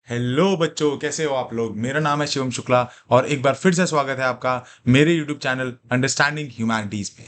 Hello बच्चों, कैसे हो आप लोग। मेरा नाम है शिवम शुक्ला और एक बार फिर से स्वागत है आपका मेरे यूट्यूब चैनल अंडरस्टैंडिंग ह्यूमैनिटीज में।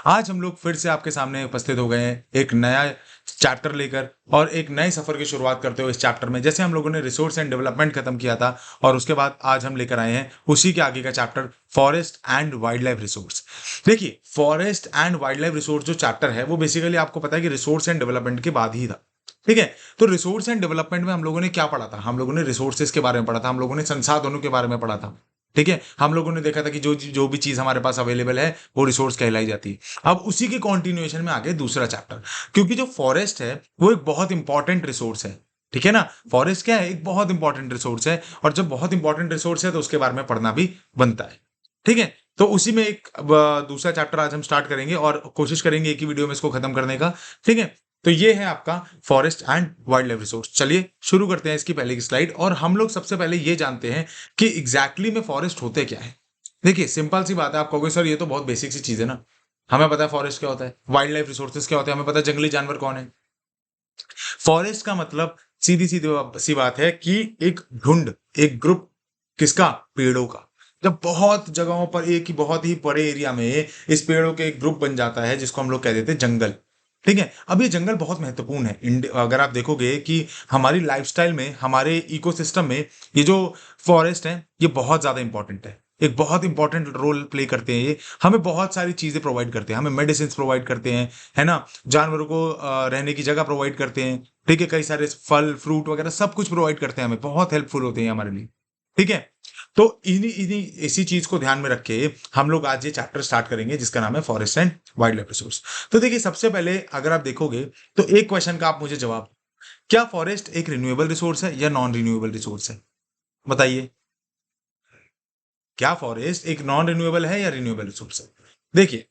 आज हम लोग फिर से आपके सामने उपस्थित हो गए हैं एक नया चैप्टर लेकर और एक नए सफर की शुरुआत करते हुए इस चैप्टर में। जैसे हम लोगों ने रिसोर्स एंड डेवलपमेंट खत्म किया था और उसके बाद आज हम लेकर आए हैं उसी के आगे का chapter forest and wild life resource. देखिए, forest and wild life resource जो चैप्टर है वो बेसिकली आपको पता है कि रिसोर्स एंड डेवलपमेंट के बाद ही था। ठीक है। तो रिसोर्स एंड डेवलपमेंट में हम लोगों ने क्या पढ़ा था? हम लोगों ने रिसोर्सेज के बारे में पढ़ा था, हम लोगों ने संसाधनों के बारे में पढ़ा था। ठीक है। हम लोगों ने देखा था कि जो जो भी चीज हमारे पास अवेलेबल है वो रिसोर्स कहलाई जाती है। अब उसी के कॉन्टिन्यूएशन में आगे दूसरा चैप्टर, क्योंकि जो फॉरेस्ट है वो एक बहुत इंपॉर्टेंट रिसोर्स है। ठीक है ना। फॉरेस्ट क्या है? एक बहुत इंपॉर्टेंट रिसोर्स है और जब बहुत इंपॉर्टेंट रिसोर्स है तो उसके बारे में पढ़ना भी बनता है। ठीक है। तो उसी में एक दूसरा चैप्टर आज हम स्टार्ट करेंगे और कोशिश करेंगे एक ही वीडियो में इसको खत्म करने का। ठीक है। तो ये है आपका forest and wild life resource. चलिए शुरू करते हैं इसकी पहले की स्लाइड। और हम लोग सबसे पहले ये जानते हैं कि एग्जैक्टली में फॉरेस्ट होते क्या है। देखिए, सिंपल सी बात है। आप कहोगे सर ये तो बहुत बेसिक सी चीज है ना, हमें पता है फॉरेस्ट क्या होता है, वाइल्ड लाइफ रिसोर्सेज क्या होते हैं, हमें पता है जंगली जानवर कौन है। फॉरेस्ट का मतलब सीधी सीधी सी बात है कि एक झुंड, एक ग्रुप, किसका? पेड़ों का। जब बहुत जगहों पर एक ही बहुत ही बड़े एरिया में इस पेड़ों के एक ग्रुप बन जाता है जिसको हम लोग कह देते हैं जंगल। ठीक है। अब ये जंगल बहुत महत्वपूर्ण है। अगर आप देखोगे कि हमारी लाइफस्टाइल में, हमारे इकोसिस्टम में ये जो फॉरेस्ट है ये बहुत ज्यादा इंपॉर्टेंट है। एक बहुत इंपॉर्टेंट रोल प्ले करते हैं ये। हमें बहुत सारी चीजें प्रोवाइड करते हैं, हमें मेडिसिन प्रोवाइड करते हैं, है ना। जानवरों को रहने की जगह प्रोवाइड करते हैं। ठीक है। कई सारे फल फ्रूट वगैरह सब कुछ प्रोवाइड करते हैं, हमें बहुत हेल्पफुल होते हैं हमारे लिए। ठीक है। तो इन्हीं इन्हीं इसी चीज को ध्यान में रख के हम लोग आज ये चैप्टर स्टार्ट करेंगे जिसका नाम है forest and wild life resource. तो देखिए, सबसे पहले अगर आप देखोगे तो एक क्वेश्चन का आप मुझे जवाब दो। क्या फॉरेस्ट एक रिन्यूएबल रिसोर्स है या नॉन रिन्यूएबल रिसोर्स है? बताइए, क्या फॉरेस्ट एक नॉन रिन्यूएबल है या रिन्यूएबल रिसोर्स है? देखिए,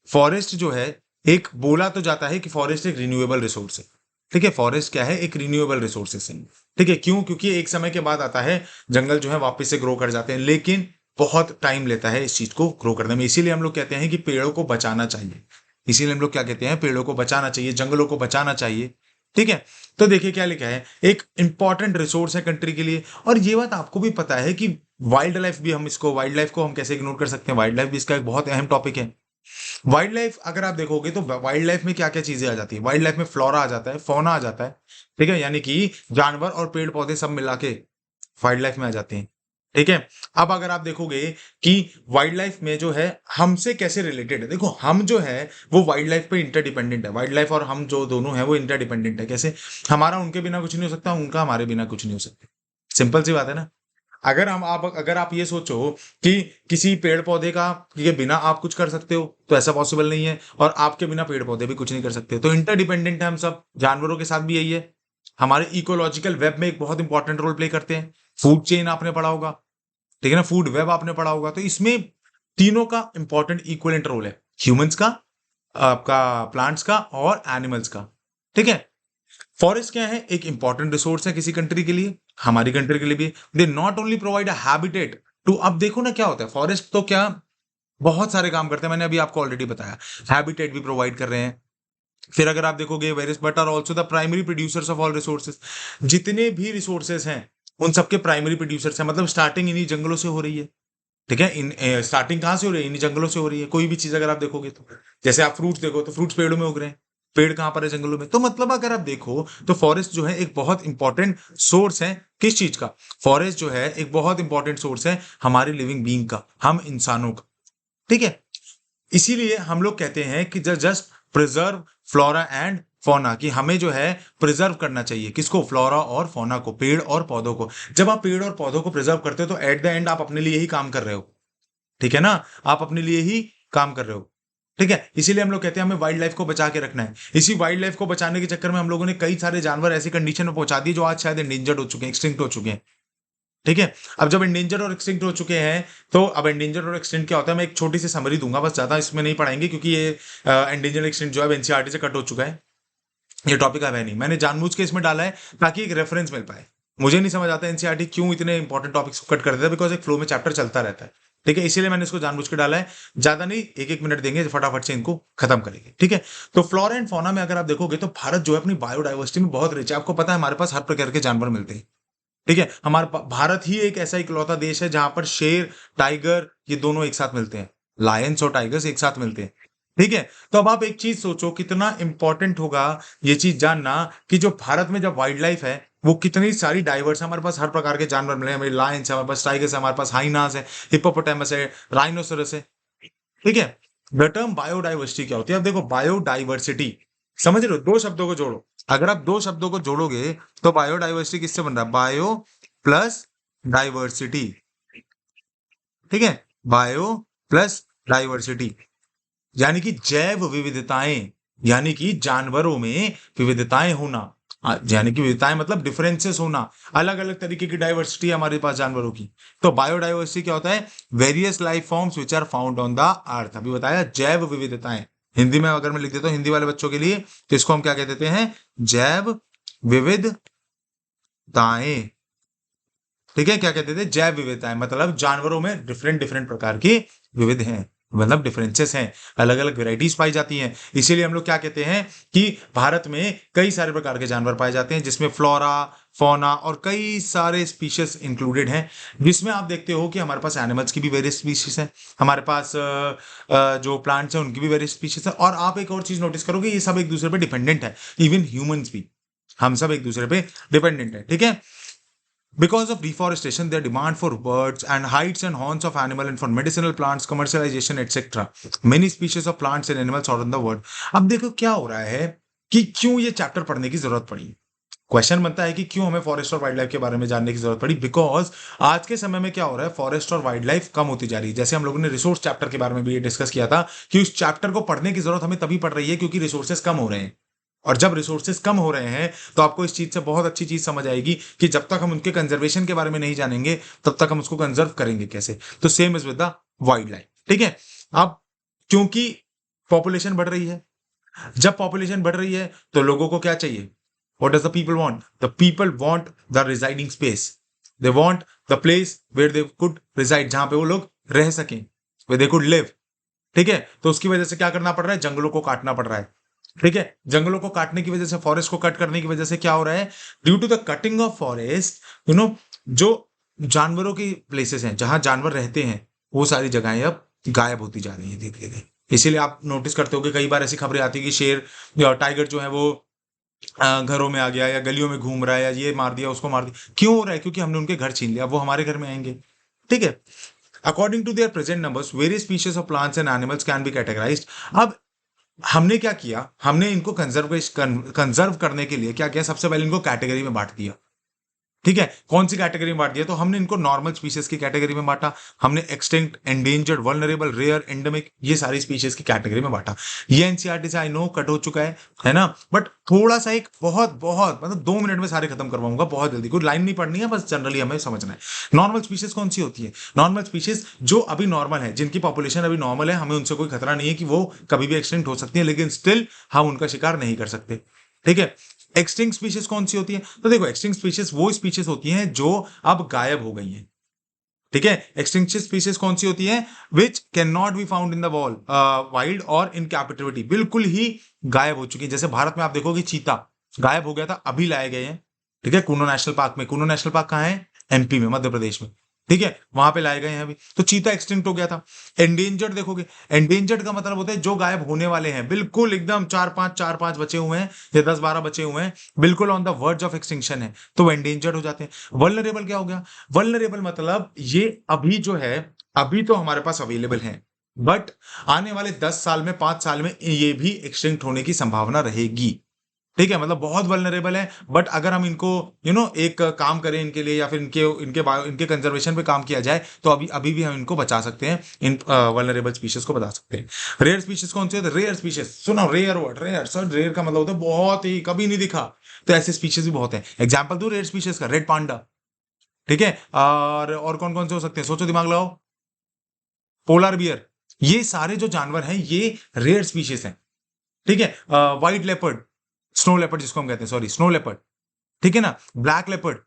फॉरेस्ट जो है, एक बोला तो जाता है कि फॉरेस्ट एक रिन्यूएबल रिसोर्स है। ठीक है। फॉरेस्ट क्या है? एक रिन्यूएबल रिसोर्सेस है। ठीक है। क्यों? क्योंकि एक समय के बाद आता है, जंगल जो है वापस से ग्रो कर जाते हैं, लेकिन बहुत टाइम लेता है इस चीज को ग्रो करने में। इसीलिए हम लोग कहते हैं कि पेड़ों को बचाना चाहिए। इसीलिए हम लोग क्या कहते हैं? पेड़ों को बचाना चाहिए, जंगलों को बचाना चाहिए। ठीक है। तो देखिए क्या लिखा है, एक इंपॉर्टेंट रिसोर्स है कंट्री के लिए। और ये बात आपको भी पता है कि वाइल्ड लाइफ भी, हम इसको वाइल्ड लाइफ को हम कैसे इग्नोर कर सकते हैं? वाइल्ड लाइफ भी इसका एक बहुत अहम टॉपिक है। वाइल्ड लाइफ अगर आप देखोगे तो वाइल्ड लाइफ में क्या क्या चीजें आ जाती है? वाइल्ड लाइफ में फ्लोरा आ जाता है, फौना आ जाता है। ठीक है। यानी कि जानवर और पेड़ पौधे सब मिला के वाइल्ड लाइफ में आ जाते हैं। ठीक है। अब अगर आप देखोगे कि वाइल्ड लाइफ में जो है हमसे कैसे रिलेटेड है, देखो हम जो है वो वाइल्ड लाइफ पे इंटरडिपेंडेंट है। वाइल्ड लाइफ और हम जो दोनों है वो इंटरडिपेंडेंट है। कैसे? हमारा उनके बिना कुछ नहीं हो सकता, उनका हमारे बिना कुछ नहीं हो सकता। सिंपल सी बात है ना। अगर आप ये सोचो कि किसी पेड़ पौधे का के बिना आप कुछ कर सकते हो तो ऐसा पॉसिबल नहीं है, और आपके बिना पेड़ पौधे भी कुछ नहीं कर सकते। तो इंटरडिपेंडेंट है हम सब। जानवरों के साथ भी यही है। हमारे इकोलॉजिकल वेब में एक बहुत इंपॉर्टेंट रोल प्ले करते हैं। फूड चेन आपने पढ़ा होगा। ठीक है ना। फूड वेब आपने पढ़ा होगा। तो इसमें तीनों का इंपॉर्टेंट इक्वलेंट रोल है। ह्यूमंस का, आपका प्लांट्स का और एनिमल्स का। ठीक है। फॉरेस्ट क्या है? एक इंपॉर्टेंट रिसोर्स है किसी कंट्री के लिए, हमारी कंट्री के लिए भी। They not only provide a habitat to, अब देखो ना क्या होता है, फॉरेस्ट तो क्या बहुत सारे काम करते हैं, मैंने अभी आपको ऑलरेडी बताया। हैबिटेट भी प्रोवाइड कर रहे हैं। फिर अगर आप देखोगे, various but are also the primary producers of all resources. जितने भी रिसोर्सेज हैं उन सबके प्राइमरी प्रोड्यूसर्स हैं, मतलब स्टार्टिंग इन्हीं जंगलों से हो रही है। ठीक है। इन स्टार्टिंग कहाँ से हो रही है? इन्हीं जंगलों से हो रही है। कोई भी चीज अगर आप देखोगे तो, जैसे आप फ्रूट्स देखो तो फ्रूट्स पेड़ों में उग रहे हैं। पेड़ कहाँ पर है? जंगलों में। तो मतलब अगर आप देखो तो फॉरेस्ट जो है एक बहुत इंपॉर्टेंट सोर्स है। किस चीज का? फॉरेस्ट जो है एक बहुत इंपॉर्टेंट सोर्स है हमारी लिविंग बीइंग का, हम इंसानों का। ठीक है। इसीलिए हम लोग कहते हैं कि just preserve flora and fauna, कि हमें जो है प्रिजर्व करना चाहिए। किसको? फ्लोरा और फौना को, पेड़ और पौधों को। जब आप पेड़ और पौधों को प्रिजर्व करते हो तो एट द एंड आप अपने लिए ही काम कर रहे हो। ठीक है ना। आप अपने लिए ही काम कर रहे हो। ठीक है। इसीलिए हम लोग कहते हैं हमें वाइल्ड लाइफ को बचा के रखना है। इसी वाइल्ड लाइफ को बचाने के चक्कर में हम लोगों ने कई सारे जानवर ऐसी कंडीशन में पहुंचा दिए जो आज शायद एंडेंजर्ड हो चुके हैं, एक्सटिंक्ट हो चुके हैं। ठीक है। अब जब एंडेंजर और एक्सटिंक्ट हो चुके हैं तो अब एंडेंजर और एक्सटिंक्ट क्या होता है, मैं एक छोटी सी समरी दूंगा बस, ज्यादा इसमें नहीं पढ़ाएंगे क्योंकि ये एंडेंजर एक्सटिंक्ट जो है एनसीईआरटी से कट हो चुका है। ये टॉपिक अब है नहीं, मैंने जानबूझ के इसमें डाला है ताकि एक रेफरेंस मिल पाए। मुझे नहीं समझ आता एनसीईआरटी क्यों इतने इंपॉर्टेंट टॉपिक्स को कट कर देता है, बिकॉज एक फ्लो में चैप्टर चलता रहता है। ठीक है। इसीलिए मैंने इसको जानबूझ के डाला है। ज्यादा नहीं, एक एक मिनट देंगे, फटाफट से इनको खत्म करेंगे। ठीक है। तो फ्लोरा एंड फौना में अगर आप देखोगे तो भारत जो है अपनी बायोडाइवर्सिटी में बहुत रिच है। आपको पता है हमारे पास हर प्रकार के जानवर मिलते हैं। ठीक है, भारत ही एक ऐसा इकलौता देश है जहां पर शेर, टाइगर ये दोनों एक साथ मिलते हैं, लायंस और टाइगर्स एक साथ मिलते हैं। ठीक है, तो अब आप एक चीज सोचो कितना इंपॉर्टेंट होगा ये चीज जानना कि जो भारत में जब वाइल्ड लाइफ है वो कितनी सारी डाइवर्स है, हमारे पास हर प्रकार के जानवर मिले हैं, हमारे लायंस है, हमारे पास टाइगर्स है, हमारे पास हाइनास है, हिप्पोपोटामस है, राइनोसरस है। ठीक है, द टर्म बायोडाइवर्सिटी क्या होती है? अब देखो बायोडाइवर्सिटी, समझ रहे हो, दो शब्दों को जोड़ो, अगर आप दो शब्दों को जोड़ोगे तो बायोडाइवर्सिटी किससे बन रहा है? Bio plus diversity. ठीक है, बायो प्लस डाइवर्सिटी यानी कि जैव विविधताएं, यानी कि जानवरों में विविधताएं होना। यानी कि विविधताएं मतलब डिफरेंसेस होना, अलग अलग तरीके की डाइवर्सिटी है हमारे पास जानवरों की। तो बायोडाइवर्सिटी क्या होता है? Various life forms which are found on the earth. अभी बताया जैव विविधताएं, हिंदी में अगर मैं लिख देता हूं हिंदी वाले बच्चों के लिए, तो इसको हम क्या कह देते हैं? जैव विविधताएं। ठीक है, क्या कहते थे? जैव विविधताएं, मतलब जानवरों में डिफरेंट डिफरेंट प्रकार की विविध हैं, मतलब डिफरेंसेस हैं, अलग अलग वेराइटीज पाई जाती हैं। इसीलिए हम लोग क्या कहते हैं कि भारत में कई सारे प्रकार के जानवर पाए जाते हैं, जिसमें फ्लोरा, फौना और कई सारे स्पीशीज इंक्लूडेड हैं। जिसमें आप देखते हो कि हमारे पास एनिमल्स की भी वेरियस स्पीशीज हैं, हमारे पास जो प्लांट्स हैं उनकी भी वेरियस स्पीशीज है। और आप एक और चीज नोटिस करोगे, ये सब एक दूसरे पे डिपेंडेंट है, इवन ह्यूमंस भी, हम सब एक दूसरे पे डिपेंडेंट है। ठीक है, because of deforestation, their demand for birds and hides and haunts of animal and for medicinal plants, commercialization, etc. Many species of plants and animals are in the world. अब देखो क्या हो रहा है कि क्यों ये चैप्टर पढ़ने की जरूरत पड़ी। क्वेश्चन बनता है कि क्यों हमें फॉरेस्ट और वाइल्ड लाइफ के बारे में जानने की जरूरत पड़ी। बिकॉज आज के समय में क्या हो रहा है, फॉरेस्ट और वाइल्ड लाइफ कम होती जा रही है। जैसे हम लोगों ने रिसोर्स चैप्टर के बारे में भी ये डिस्कस किया था कि उस चैप्टर को पढ़ने की जरूरत हमें तभी पड़ रही है क्योंकि रिसोर्सेस कम हो रहे हैं। और जब रिसोर्सेज कम हो रहे हैं तो आपको इस चीज से बहुत अच्छी चीज समझ आएगी कि जब तक हम उनके कंजर्वेशन के बारे में नहीं जानेंगे तब तक हम उसको कंजर्व करेंगे कैसे। तो same is with the wild life. ठीक है, अब क्योंकि पॉपुलेशन बढ़ रही है, जब पॉपुलेशन बढ़ रही है तो लोगों को क्या चाहिए? What does the people want? The people want the residing space, they want the place where they could reside, जहां पे वो लोग रह सकें, वेयर दे कुड लिव। ठीक है, तो उसकी वजह से क्या करना पड़ रहा है? जंगलों को काटना पड़ रहा है। ठीक है, जंगलों को काटने की वजह से, फॉरेस्ट को कट करने की वजह से क्या हो रहा है? Due to the cutting of forest, जो जानवरों की प्लेसेस हैं जहां जानवर रहते हैं वो सारी जगहें अब गायब होती जा रही हैं धीरे धीरे। इसीलिए आप नोटिस करते हो कि कई बार ऐसी खबरें आती है कि शेर या टाइगर जो है वो घरों में आ गया या गलियों में घूम रहा है, या ये मार दिया उसको मार दिया। क्यों हो रहा है? क्योंकि हमने उनके घर छीन लिया, वो हमारे घर में आएंगे। ठीक है, according to their present numbers various species of plants and animals can be categorised. अब हमने क्या किया, हमने इनको कंजर्व करने के लिए क्या किया? सबसे पहले इनको कैटेगरी में बांट दिया। ठीक है, कौन सी कैटेगरी में बांट दिया? तो हमने इनको नॉर्मल स्पीशीज की कैटेगरी में बांटा, हमने extinct, endangered, vulnerable, rare, endemic, ये सारी स्पीशीज की कैटेगरी में बांटा। ये एनसीईआरटी से आई नो कट हो चुका है ना, बट थोड़ा सा एक बहुत बहुत मतलब 2 मिनट में सारे खत्म करवाऊंगा बहुत जल्दी, कोई लाइन नहीं पढ़नी है, बस जनरली हमें समझना है। नॉर्मल स्पीशीज कौन सी होती है? नॉर्मल स्पीशीज जो अभी नॉर्मल है, जिनकी पॉपुलेशन अभी नॉर्मल है, हमें उनसे कोई खतरा नहीं है कि वो कभी भी एक्सटिंक्ट हो सकती है, लेकिन स्टिल हम उनका शिकार नहीं कर सकते। ठीक है, एक्सटिंक्ट स्पीशीज कौन सी होती है? तो देखो, एक्सटिंक्ट स्पीशीज वो स्पीशीज होती हैं जो अब गायब हो गई हैं। ठीक है, एक्सटिंक्शन स्पीशीज कौन सी होती है? Which can not be found in the wild और इन कैपिटिविटी, बिल्कुल ही गायब हो चुकी है। जैसे भारत में आप देखोगे चीता गायब हो गया था, अभी लाए गए हैं। ठीक है, कूनो नेशनल पार्क में, कूनो नेशनल पार्क कहाँ है? एमपी में, मध्य प्रदेश में। ठीक है, वहां पे लाए गए हैं अभी, तो चीता एक्सटिंक्ट हो गया था। एंडेंजर्ड देखोगे, एंडेंजर्ड का मतलब होता है जो गायब होने वाले हैं, बिल्कुल एकदम चार पांच बचे हुए हैं या 10-12 बचे हुए हैं, बिल्कुल on the verge of extinction है, तो वो एंडेंजर्ड हो जाते हैं। वल्नरेबल क्या हो गया? वल्नरेबल मतलब ये अभी जो है, अभी तो हमारे पास अवेलेबल है, बट आने वाले 10 साल में, 5 साल में ये भी एक्सटिंक्ट होने की संभावना रहेगी। ठीक है, मतलब बहुत वल्नरेबल है, बट अगर हम इनको एक काम करें इनके लिए, या फिर इनके कंजर्वेशन पे काम किया जाए, तो अभी अभी भी हम इनको बचा सकते हैं, इन वल्नरेबल स्पीशीज को बचा सकते हैं। रेयर स्पीशीज कौन से होते हैं? रेयर स्पीशीज, सुनो, rare word, rare sir, rare का मतलब होता है बहुत ही, कभी नहीं दिखा। तो ऐसे स्पीशीज भी बहुत है। एग्जाम्पल दो रेयर स्पीशीज का, रेड पांडा। ठीक है, और कौन कौन से हो सकते हैं? सोचो, दिमाग लगाओ। पोलर बियर, ये सारे जो जानवर हैं ये रेयर स्पीशीज हैं। ठीक है, व्हाइट लेपर्ड, स्नो लेपर्ड जिसको हम कहते हैं, सॉरी, स्नो लेपर्ड। ठीक है ना, ब्लैक लेपर्ड,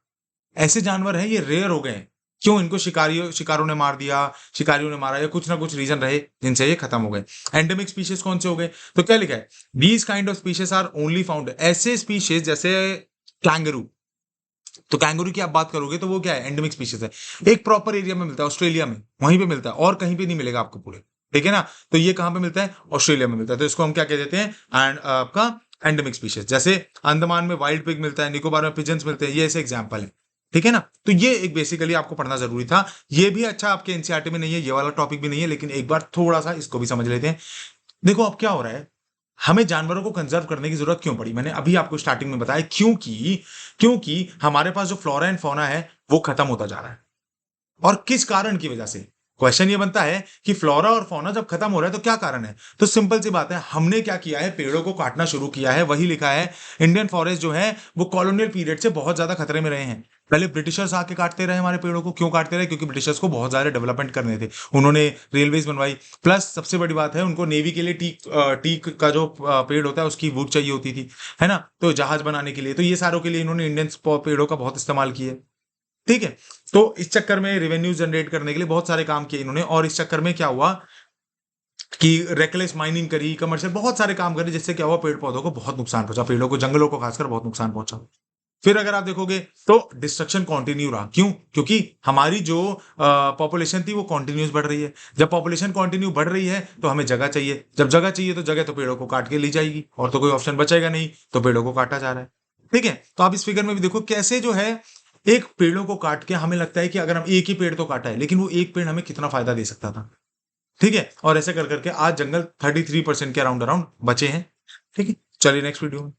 ऐसे जानवर हैं, ये रेयर हो गए हैं। क्यों? इनको शिकारों ने मार दिया, शिकारियों ने मारा, या कुछ ना कुछ रीजन रहे जिनसे ये खत्म हो गए। एंडेमिक स्पीशीज कौन से हो गए? तो क्या लिखा है? These kind of species are only found, ऐसे स्पीशीज जैसे कैंगरू, तो कैंगरू की आप बात करोगे तो वो क्या है, एंडेमिक स्पीशीज है। एक प्रॉपर एरिया में मिलता है, ऑस्ट्रेलिया में, वहीं पे मिलता है और कहीं पे नहीं मिलेगा आपको पूरे। ठीक है ना, तो ये कहाँ पे मिलता है, ऑस्ट्रेलिया में मिलता है। तो इसको हम क्या कह देते हैं, एंड आपका एंडेमिक स्पीशीज। जैसे अंडमान में वाइल्ड पिग मिलता है, निकोबार में पिजन्स मिलते हैं, ये ऐसे एग्जाम्पल है। ठीक है ना, तो ये एक बेसिकली आपको पढ़ना जरूरी था। ये भी अच्छा आपके एनसीईआरटी में नहीं है, ये वाला टॉपिक भी नहीं है, लेकिन एक बार थोड़ा सा इसको भी समझ लेते हैं। देखो अब क्या हो रहा है, हमें जानवरों को कंजर्व करने की जरूरत क्यों पड़ी, मैंने अभी आपको स्टार्टिंग में बताया, क्योंकि हमारे पास जो फ्लोरा एंड फौना है वो खत्म होता जा रहा है। और किस कारण की वजह से, क्वेश्चन ये बनता है कि फ्लोरा और फौना जब खत्म हो रहा है तो क्या कारण है। तो सिंपल सी बात है, हमने क्या किया है, पेड़ों को काटना शुरू किया है। वही लिखा है, इंडियन फॉरेस्ट जो है वो कॉलोनियल पीरियड से बहुत ज्यादा खतरे में रहे हैं। पहले ब्रिटिशर्स आके काटते रहे हमारे पेड़ों को, क्यों काटते रहे, क्योंकि ब्रिटिशर्स को बहुत ज्यादा डेवलपमेंट करने थे, उन्होंने रेलवेज बनवाई। प्लस सबसे बड़ी बात है, उनको नेवी के लिए टीक का जो पेड़ होता है उसकी वुड चाहिए होती थी, है ना, तो जहाज बनाने के लिए, तो ये सारों के लिए इन्होंने इंडियन पेड़ों का बहुत इस्तेमाल किया। ठीक है, तो इस चक्कर में रेवेन्यू जनरेट करने के लिए बहुत सारे काम किए इन्होंने, और इस चक्कर में क्या हुआ कि रेकलेस माइनिंग करी, कमर्शियल बहुत सारे काम करे, जिससे क्या हुआ, पेड़ पौधों को बहुत नुकसान पहुंचा, पेड़ों को, जंगलों को खासकर बहुत नुकसान पहुंचा। फिर अगर आप देखोगे तो डिस्ट्रक्शन कंटिन्यू रहा, क्यों, क्योंकि हमारी जो पॉपुलेशन थी वो कंटिन्यूस बढ़ रही है। जब पॉपुलेशन कंटिन्यू बढ़ रही है तो हमें जगह चाहिए, जब जगह चाहिए तो जगह तो पेड़ों को काट के ली जाएगी, और तो कोई ऑप्शन बचेगा नहीं, तो पेड़ों को काटा जा रहा है। ठीक है, तो आप इस फिगर में भी देखो कैसे जो है, एक पेड़ों को काट के हमें लगता है कि अगर हम एक ही पेड़ तो काटा है, लेकिन वो एक पेड़ हमें कितना फायदा दे सकता था। ठीक है, और ऐसे कर करके आज जंगल 33% के अराउंड अराउंड बचे हैं। ठीक है, चलिए नेक्स्ट वीडियो में।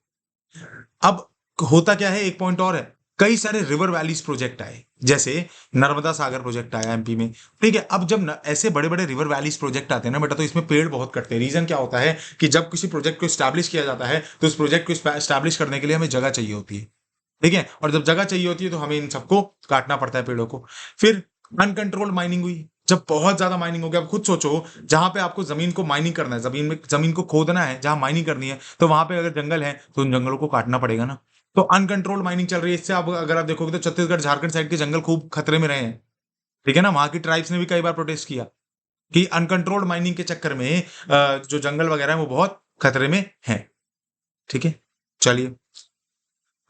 अब होता क्या है, एक पॉइंट और है, कई सारे रिवर वैलीज प्रोजेक्ट आए, जैसे नर्मदा सागर प्रोजेक्ट आया एमपी में। ठीक है, अब जब ऐसे बड़े बड़े रिवर वैलीज प्रोजेक्ट आते हैं ना बेटा, तो इसमें पेड़ बहुत कटते हैं। रीजन क्या होता है कि जब किसी प्रोजेक्ट को स्टैब्लिश किया जाता है तो उस प्रोजेक्ट को स्टैब्लिश करने के लिए हमें जगह चाहिए होती है। ठीक है, और जब जगह चाहिए होती है तो हमें इन सबको काटना पड़ता है, पेड़ों को। फिर अनकंट्रोल्ड माइनिंग हुई, जब बहुत ज्यादा माइनिंग हो गया। अब खुद सोचो, जहां पे आपको जमीन को माइनिंग करना है, जमीन को खोदना है, जहां माइनिंग करनी है, तो वहां पे अगर जंगल है तो उन जंगलों को काटना पड़ेगा ना। तो अनकंट्रोल्ड माइनिंग चल रही है, इससे आप अगर आप देखोगे तो छत्तीसगढ़ झारखंड साइड के जंगल खूब खतरे में रहे हैं। ठीक है ना, वहां की ट्राइब्स ने भी कई बार प्रोटेस्ट किया कि अनकंट्रोल्ड माइनिंग के चक्कर में जो जंगल वगैरह है वो बहुत खतरे में है। ठीक है, चलिए।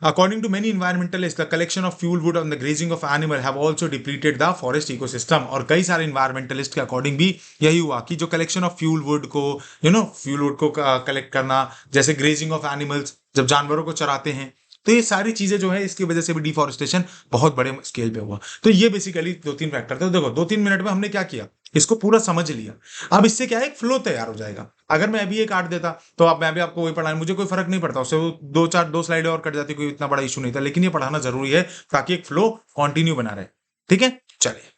According to many environmentalists, the collection of fuel wood and the grazing of animal have also depleted the forest ecosystem। और कई सारे environmentalist के अकॉर्डिंग भी यही हुआ कि जो कलेक्शन ऑफ फ्यूल वुड को, फ्यूल वुड को कलेक्ट करना, जैसे ग्रेजिंग ऑफ एनिमल्स, जब जानवरों को चराते हैं, तो ये सारी चीजें जो है इसकी वजह से भी डिफॉरेस्टेशन बहुत बड़े स्केल पे हुआ। तो ये बेसिकली दो तीन फैक्टर थे। तो देखो 2-3 मिनट में हमने क्या किया, इसको पूरा समझ लिया। अब इससे क्या है, एक फ्लो तैयार हो जाएगा। अगर मैं अभी ये काट देता तो अब मैं भी आपको वही पढ़ाने, मुझे कोई फर्क नहीं पड़ता उससे, वो दो स्लाइडें और कट जाती, कोई इतना बड़ा इशू नहीं था, लेकिन ये पढ़ाना जरूरी है ताकि एक फ्लो कंटिन्यू बना रहे। ठीक है, चलिए।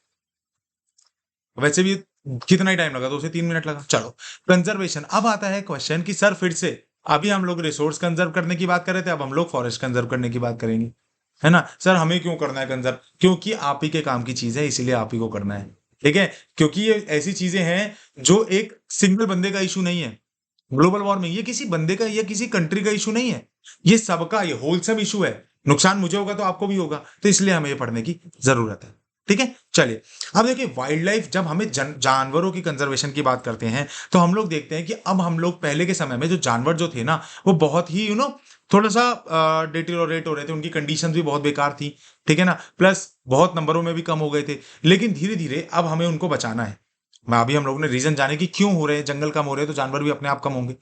वैसे भी कितना ही टाइम लगा, 2 से 3 मिनट लगा। चलो, कंजर्वेशन। अब आता है क्वेश्चन कि सर फिर से, अभी हम लोग रिसोर्स कंजर्व करने की बात कर रहे थे, अब हम लोग फॉरेस्ट कंजर्व करने की बात करेंगे, है ना। सर हमें क्यों करना है कंजर्व, क्योंकि आप ही के काम की चीज है, इसीलिए आप ही को करना है। ठीक है, क्योंकि ये ऐसी चीजें हैं जो एक सिंगल बंदे का इशू नहीं है। ग्लोबल वार्मिंग ये किसी बंदे का या किसी कंट्री का इशू नहीं है, ये सबका, ये होलसम इशू है। नुकसान मुझे होगा तो आपको भी होगा, तो इसलिए हमें ये पढ़ने की जरूरत है। ठीक है, चलिए। अब देखिए, वाइल्ड लाइफ, जब हमें जानवरों की कंजर्वेशन की बात करते हैं तो हम लोग देखते हैं कि अब हम लोग, पहले के समय में जो जानवर जो थे ना, वो बहुत ही थोड़ा सा डिटेरियोरेट हो रहे थे, उनकी कंडीशंस भी बहुत बेकार थी। ठीक है ना, प्लस बहुत नंबरों में भी कम हो गए थे। लेकिन धीरे धीरे अब हमें उनको बचाना है। मैं अभी हम लोगों ने रीजन जाने कि क्यों हो रहे हैं, जंगल कम हो रहे हैं तो जानवर भी अपने आप कम होंगे।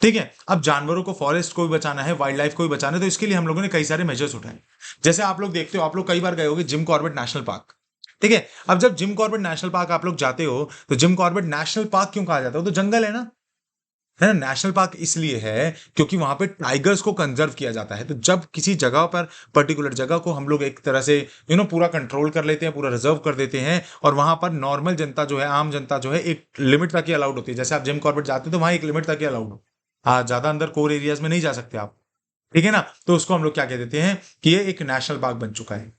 ठीक है, अब जानवरों को, फॉरेस्ट को भी बचाना है, वाइल्ड लाइफ को भी बचाना है, तो इसके लिए हम लोगों ने कई सारे मेजर्स उठाए। जैसे आप लोग देखते हो, आप लोग कई बार गए होगे जिम कॉर्बेट नेशनल पार्क। ठीक है, अब जब जिम कॉर्बेट नेशनल पार्क आप लोग जाते हो, तो जिम कॉर्बेट नेशनल पार्क क्यों कहा जाता है, तो जंगल है ना। नेशनल पार्क इसलिए है क्योंकि वहां पे टाइगर्स को कंजर्व किया जाता है। तो जब किसी जगह पर, पर्टिकुलर जगह को हम लोग एक तरह से पूरा कंट्रोल कर लेते हैं, पूरा रिजर्व कर देते हैं, और वहां पर नॉर्मल जनता जो है, आम जनता जो है, एक लिमिट तक ही अलाउड होती है। जैसे आप जिम कॉर्बेट जाते हैं तो वहां एक लिमिट तक ही अलाउड हो, हाँ, ज्यादा अंदर कोर एरियाज में नहीं जा सकते आप। ठीक है ना, तो उसको हम लोग क्या कह देते हैं कि ये एक नेशनल पार्क बन चुका है।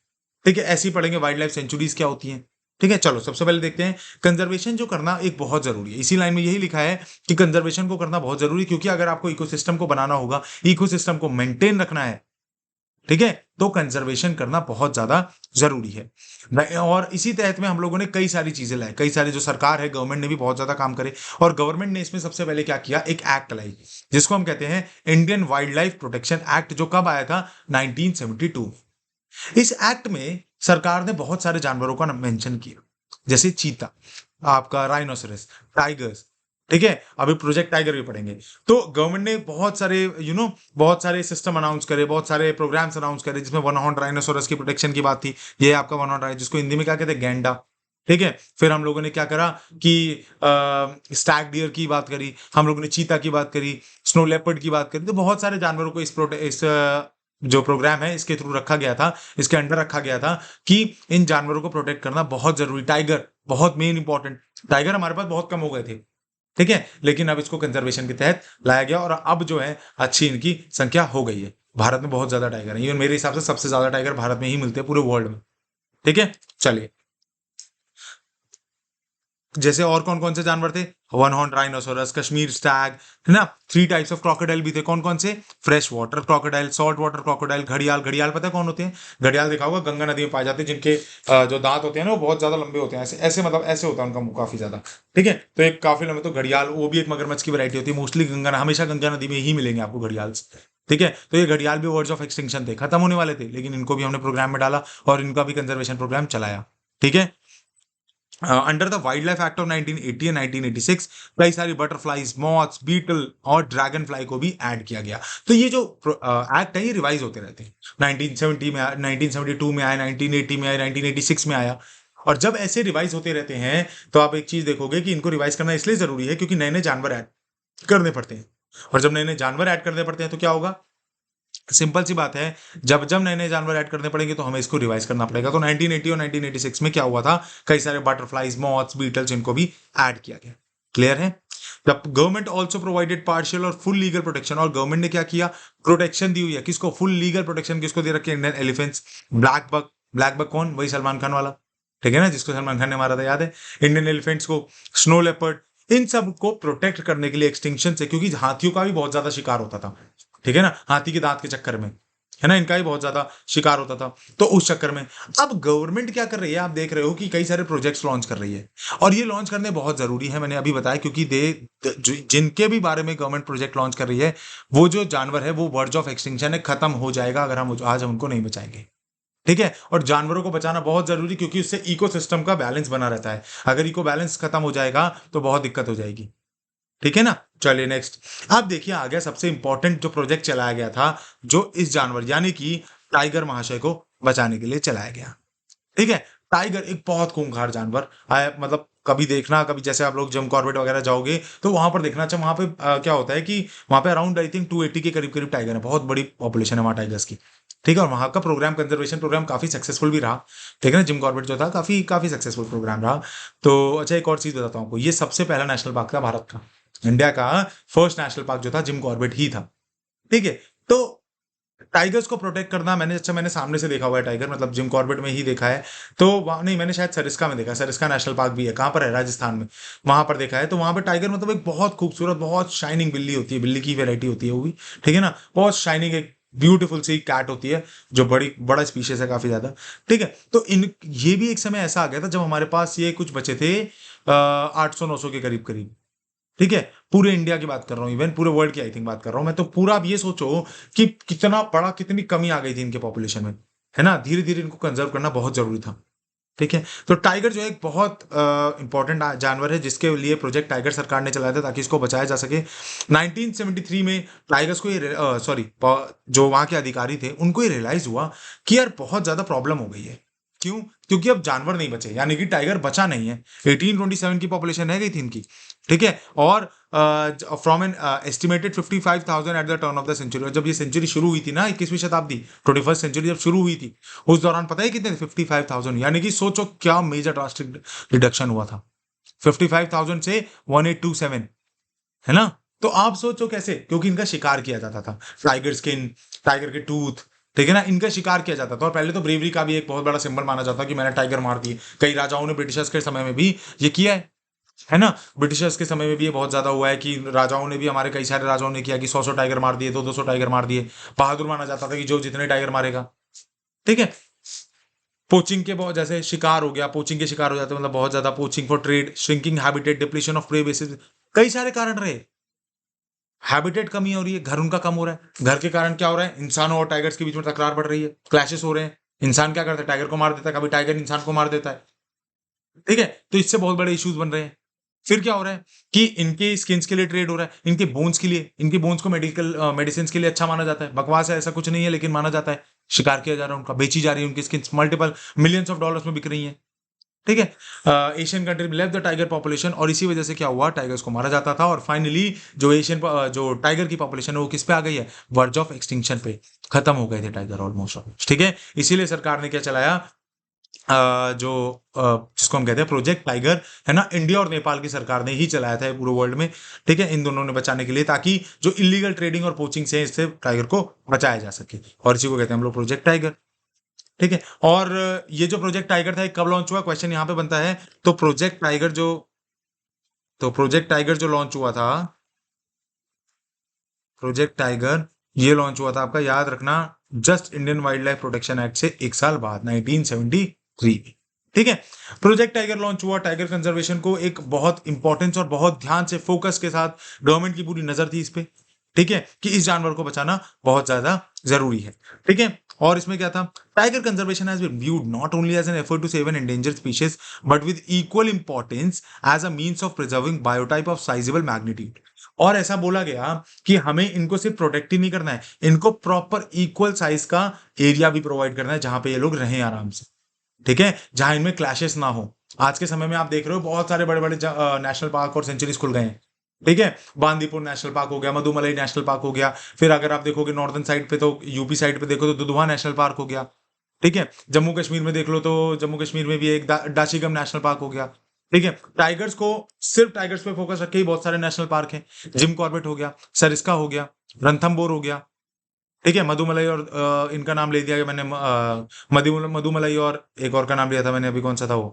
ठीक है, ऐसे ही पढ़ेंगे वाइल्ड लाइफ सेंचुरीज क्या होती हैं। ठीक है, चलो सबसे पहले देखते हैं, कंजर्वेशन जो करना एक बहुत जरूरी है। इसी लाइन में यही लिखा है कि कंजर्वेशन को करना बहुत जरूरी है, क्योंकि अगर आपको इकोसिस्टम को बनाना होगा, इकोसिस्टम को मेंटेन रखना है, ठीक है, तो कंजर्वेशन करना बहुत ज्यादा जरूरी है। और इसी तहत में हम लोगों ने कई सारी चीजें लाई, कई सारी जो सरकार है, गवर्नमेंट ने भी बहुत ज्यादा काम करे। और गवर्नमेंट ने इसमें सबसे पहले क्या किया, एक एक्ट लाई, जिसको हम कहते हैं Indian wild life protection act, जो कब आया था, 1972। इस एक्ट में सरकार ने बहुत सारे जानवरों का मेंशन किया, जैसे चीता, आपका राइनोसरस, टाइगर्स, ठीक है, अभी प्रोजेक्ट टाइगर भी पढ़ेंगे। तो गवर्नमेंट ने बहुत सारे बहुत सारे सिस्टम अनाउंस करे, बहुत सारे प्रोग्राम्स अनाउंस करे, जिसमें वन हॉर्न राइनोसोरस की प्रोटेक्शन की बात थी। ये आपका वन हॉर्न, जिसको हिंदी में क्या कहते हैं, गैंडा, ठीक है। फिर हम लोगों ने क्या करा कि स्टैग डियर की बात करी, हम लोगों ने चीता की बात करी, स्नो लेपर्ड की बात करी। तो बहुत सारे जानवरों को इस जो प्रोग्राम है इसके थ्रू रखा गया था, इसके अंडर रखा गया था कि इन जानवरों को प्रोटेक्ट करना बहुत जरूरी। टाइगर बहुत मेन इंपॉर्टेंट, टाइगर हमारे पास बहुत कम हो गए थे, ठीक है, लेकिन अब इसको कंजर्वेशन के तहत लाया गया और अब जो है अच्छी इनकी संख्या हो गई है। भारत में बहुत ज्यादा टाइगर है, इवन मेरे हिसाब से सबसे ज्यादा टाइगर भारत में ही मिलते हैं पूरे वर्ल्ड में, ठीक है। चलिए, जैसे और कौन कौन से जानवर थे, one horn rhinoceros, Kashmir Stag, है ना। थ्री टाइप्स ऑफ क्रोकोडाइल भी थे, कौन कौन से, fresh water crocodile, salt water crocodile, घड़ियाल। घड़ियाल पता है कौन होते हैं, घड़ियाल देखा होगा, गंगा नदी में पाए जाते हैं, जिनके जो दांत होते हैं ना वो बहुत ज्यादा लंबे होते हैं, ऐसे ऐसे मतलब ऐसे होता है उनका मुंह काफी ज्यादा, ठीक है। तो एक काफी लंबे, तो घड़ियाल वो भी एक मगरमच्छ की वैरायटी होती है, मोस्टली गंगा, हमेशा गंगा नदी में ही मिलेंगे आपको घड़ियाल, ठीक है। तो ये घड़ियाल भी वर्ड्स ऑफ एक्सटिंक्शन थे, खत्म होने वाले थे, लेकिन इनको भी हमने प्रोग्राम में डाला और इनका भी कंजर्वेशन प्रोग्राम चलाया, ठीक है। Under the wild life act of 1980 and 1986 कई सारी बटरफ्लाईज, मॉथ्स, बीटल और ड्रैगन फ्लाई को भी ऐड किया गया। तो ये जो एक्ट है ये रिवाइज होते रहते हैं, 1970 में 1972 में आया, 1980 में आया, 1986 में आया। और जब ऐसे रिवाइज होते रहते हैं तो आप एक चीज देखोगे कि इनको रिवाइज करना इसलिए जरूरी है क्योंकि नए नए जानवर ऐड करने पड़ते हैं, और जब नए नए जानवर ऐड करने पड़ते हैं तो क्या होगा, सिंपल सी बात है, जब जब नए नए जानवर ऐड करने पड़ेंगे तो हमें इसको रिवाइज करना पड़ेगा। तो 1980 और 1986 में क्या हुआ था, कई सारे बटरफ्लाईज, मॉथ्स, बीटल्स, इनको भी ऐड किया गया। क्लियर है। The government also provided partial और फुल लीगल प्रोटेक्शन, और गवर्नमेंट ने क्या किया, प्रोटेक्शन दी हुई है, किसको, फुल लीगल प्रोटेक्शन किसको दे रखी है, Indian elephants, black buck, black buck कौन, वही सलमान खान वाला, ठीक है ना, जिसको सलमान खान ने मारा था, याद है, इंडियन एलिफेंट्स को, स्नो लेपर्ड, इन सब को प्रोटेक्ट करने के लिए एक्सटिंक्शन से, क्योंकि हाथियों का भी बहुत ज्यादा शिकार होता था, ठीक है ना, हाथी के दांत के चक्कर में, है ना, इनका ही बहुत ज्यादा शिकार होता था। तो उस चक्कर में अब गवर्नमेंट क्या कर रही है, आप देख रहे हो कि कई सारे प्रोजेक्ट्स लॉन्च कर रही है, और ये लॉन्च करने बहुत जरूरी है, मैंने अभी बताया, क्योंकि जिनके भी बारे में गवर्नमेंट प्रोजेक्ट लॉन्च कर रही है, वो जो जानवर है वो वर्ड्स ऑफ एक्सटिंक्शन है, खत्म हो जाएगा अगर हम आज हम उनको नहीं बचाएंगे, ठीक है। और जानवरों को बचाना बहुत जरूरी, क्योंकि उससे इकोसिस्टम का बैलेंस बना रहता है, अगर इको बैलेंस खत्म हो जाएगा तो बहुत दिक्कत हो जाएगी, ठीक है ना। चलिए नेक्स्ट, आप देखिए आ गया सबसे इंपॉर्टेंट जो प्रोजेक्ट चलाया गया था, जो इस जानवर यानी कि टाइगर महाशय को बचाने के लिए चलाया गया, ठीक है। टाइगर एक बहुत खूंखार जानवर है, मतलब कभी देखना, कभी जैसे आप लोग जिम कॉर्बेट वगैरह जाओगे तो वहां पर देखना, अच्छा वहां पे क्या होता है कि वहां पे अराउंड आई थिंक 280 के करीब करीब टाइगर है, बहुत बड़ी पॉपुलेशन है वहां टाइगर्स की, ठीक है। और वहां का प्रोग्राम, कंजर्वेशन प्रोग्राम काफी सक्सेसफुल भी रहा, ठीक है ना, जिम कॉर्बेट जो था काफी काफी सक्सेसफुल प्रोग्राम रहा। तो अच्छा एक और चीज बताता हूँ आपको, ये सबसे पहला नेशनल पार्क था भारत का, इंडिया का फर्स्ट नेशनल पार्क जो था जिम कॉर्बेट ही था, ठीक है। तो टाइगर्स को प्रोटेक्ट करना, मैंने सामने से देखा हुआ है टाइगर, मतलब जिम कॉर्बेट में ही देखा है। तो वहाँ नहीं, मैंने शायद सरिस्का में देखा, सरिस्का नेशनल पार्क भी है, कहाँ पर है, राजस्थान में, वहां पर देखा है। तो वहां पर टाइगर मतलब एक बहुत खूबसूरत, बहुत शाइनिंग बिल्ली होती है, बिल्ली की वेरायटी होती है वो भी, ठीक है ना, बहुत शाइनिंग, एक ब्यूटीफुल सी कैट होती है, जो बड़ा स्पीशीज है काफी ज्यादा, ठीक है। तो इन ये भी एक समय ऐसा आ गया था जब हमारे पास ये कुछ बचे थे 800-900 के करीब करीब, ठीक है। पूरे इंडिया की बात कर रहा हूँ, इवन पूरे वर्ल्ड की आई थिंक बात कर रहा हूँ मैं, तो पूरा अब ये सोचो कि कितना बड़ा, कितनी कमी आ गई थी इनके पॉपुलेशन में, है ना, धीरे धीरे इनको कंजर्व करना बहुत जरूरी था, ठीक है। तो टाइगर जो है एक बहुत इंपॉर्टेंट जानवर है, जिसके लिए प्रोजेक्ट टाइगर सरकार ने चलाया था ताकि इसको बचाया जा सके। 1973 में टाइगर्स को ये, सॉरी, जो वहां के अधिकारी थे उनको ये रियलाइज हुआ कि यार बहुत ज्यादा प्रॉब्लम हो गई है। क्यों, क्योंकि अब जानवर नहीं बचे, यानी कि टाइगर बचा नहीं है, 1827 की पॉपुलेशन रह गई थी इनकी, ठीक है। और from an estimated 55,000 at the turn of the century, और जब ये सेंचुरी शुरू हुई थी ना, 21वीं शताब्दी, 21st सेंचुरी जब शुरू हुई थी, उस दौरान पता है कितने थे, 55,000, यानी कि सोचो क्या मेजर ड्रास्टिक रिडक्शन हुआ था, 55,000 से 1827, है ना। तो आप सोचो कैसे, क्योंकि इनका शिकार किया जाता था, टाइगर स्किन, टाइगर के टूथ, ठीक है ना, इनका शिकार किया जाता था। और पहले तो ब्रेवरी का भी एक बहुत बड़ा सिंबल माना जाता कि मैंने टाइगर मार दिए, कई राजाओं ने ब्रिटिशर्स के समय में भी ये किया है ना, ब्रिटिशर्स के समय में भी ये बहुत ज्यादा हुआ है कि राजाओं ने भी, हमारे कई सारे राजाओं ने किया कि 100-100 टाइगर मार दिए, 200-200 टाइगर मार दिए, बहादुर माना जाता था कि जो जितने टाइगर मारेगा, ठीक है। पोचिंग के बहुत, जैसे शिकार हो गया, पोचिंग के शिकार हो जाते हैं, मतलब बहुत ज्यादा poaching for trade, shrinking habitat, depletion of prey basis, कई सारे कारण रहे, हैबिटेट कमी हो रही है, घर उनका कम हो रहा है, घर के कारण क्या हो रहा है, इंसानों और टाइगर्स के बीच में तकरार बढ़ रही है, क्लैशेस हो रहे हैं, इंसान क्या करता है, टाइगर को मार देता है, कभी टाइगर इंसान को मार देता है। ठीक है, तो इससे बहुत बड़े इश्यूज बन रहे हैं। फिर क्या हो रहा है कि इनके स्किन्स के लिए ट्रेड हो रहा है, इनके बोन्स के लिए, इनके बोन्स को मेडिकल मेडिसिन के लिए अच्छा माना जाता है। बकवास है, ऐसा कुछ नहीं है, लेकिन माना जाता है। शिकार किया जा रहा है उनका, बेची जा रही है उनकी skins, multiple millions of dollars में बिक रही है। ठीक है, Asian country left the tiger population, और इसी वजह से क्या हुआ, टाइगर्स को मारा जाता था, और फाइनली जो जो टाइगर की पॉपुलेशन है वो किस पे आ गई है, वर्ज ऑफ एक्सटिंक्शन पे। खत्म हो गए थे टाइगर ऑलमोस्ट। ठीक है, इसीलिए सरकार ने क्या चलाया, जो जिसको हम कहते हैं प्रोजेक्ट टाइगर, है ना, इंडिया और नेपाल की सरकार ने ही चलाया था पूरे वर्ल्ड में। ठीक है, इन दोनों ने बचाने के लिए, ताकि जो इलीगल ट्रेडिंग और पोचिंग से इससे टाइगर को बचाया जा सके, और इसी को कहते हैं हम लोग प्रोजेक्ट टाइगर। ठीक है, और ये जो प्रोजेक्ट टाइगर था, ये कब लॉन्च हुआ, क्वेश्चन यहाँ पे बनता है। तो प्रोजेक्ट टाइगर जो लॉन्च हुआ था, प्रोजेक्ट टाइगर ये लॉन्च हुआ था, आपका याद रखना, just Indian wild life protection act से एक साल बाद, 1973 में। ठीक है, प्रोजेक्ट टाइगर लॉन्च हुआ। टाइगर कंजर्वेशन को एक बहुत इंपॉर्टेंस और बहुत ध्यान से फोकस के साथ, गवर्नमेंट की पूरी नजर थी इस पे। ठीक है, कि इस जानवर को बचाना बहुत ज्यादा जरूरी है। ठीक है, और इसमें क्या था, tiger conservation has been viewed not only as an effort to save an endangered species, but with equal importance as a means of preserving biotype of sizeable magnitude. और ऐसा बोला गया कि हमें इनको सिर्फ प्रोटेक्ट ही नहीं करना है, इनको प्रॉपर इक्वल साइज का एरिया भी प्रोवाइड करना है, जहां पे ये लोग रहें आराम से। ठीक है, जहां इनमें क्लैशेस ना हो। आज के समय में आप देख रहे हो बहुत सारे बड़े बड़े नेशनल पार्क और सेंचुरीज खुल गए हैं। ठीक है, बांदीपुर नेशनल पार्क हो गया, मधुमलाई नेशनल पार्क हो गया, फिर अगर आप देखोगे नॉर्दर्न साइड पे, तो यूपी साइड पे देखो तो दुधवा नेशनल पार्क हो गया। ठीक है, जम्मू कश्मीर में देख लो तो जम्मू कश्मीर में भी एक डाशीगम नेशनल पार्क हो गया। ठीक है, टाइगर्स को, सिर्फ टाइगर्स पे फोकस रख के ही बहुत सारे नेशनल पार्क हैं। जिम कॉर्बेट हो गया, सरिस्का हो गया, रणथंबोर हो गया। ठीक है, मधुमलाई और इनका नाम ले दिया गया मैंने, मधुमलाई, और एक और का नाम लिया था मैंने अभी, कौन सा था वो,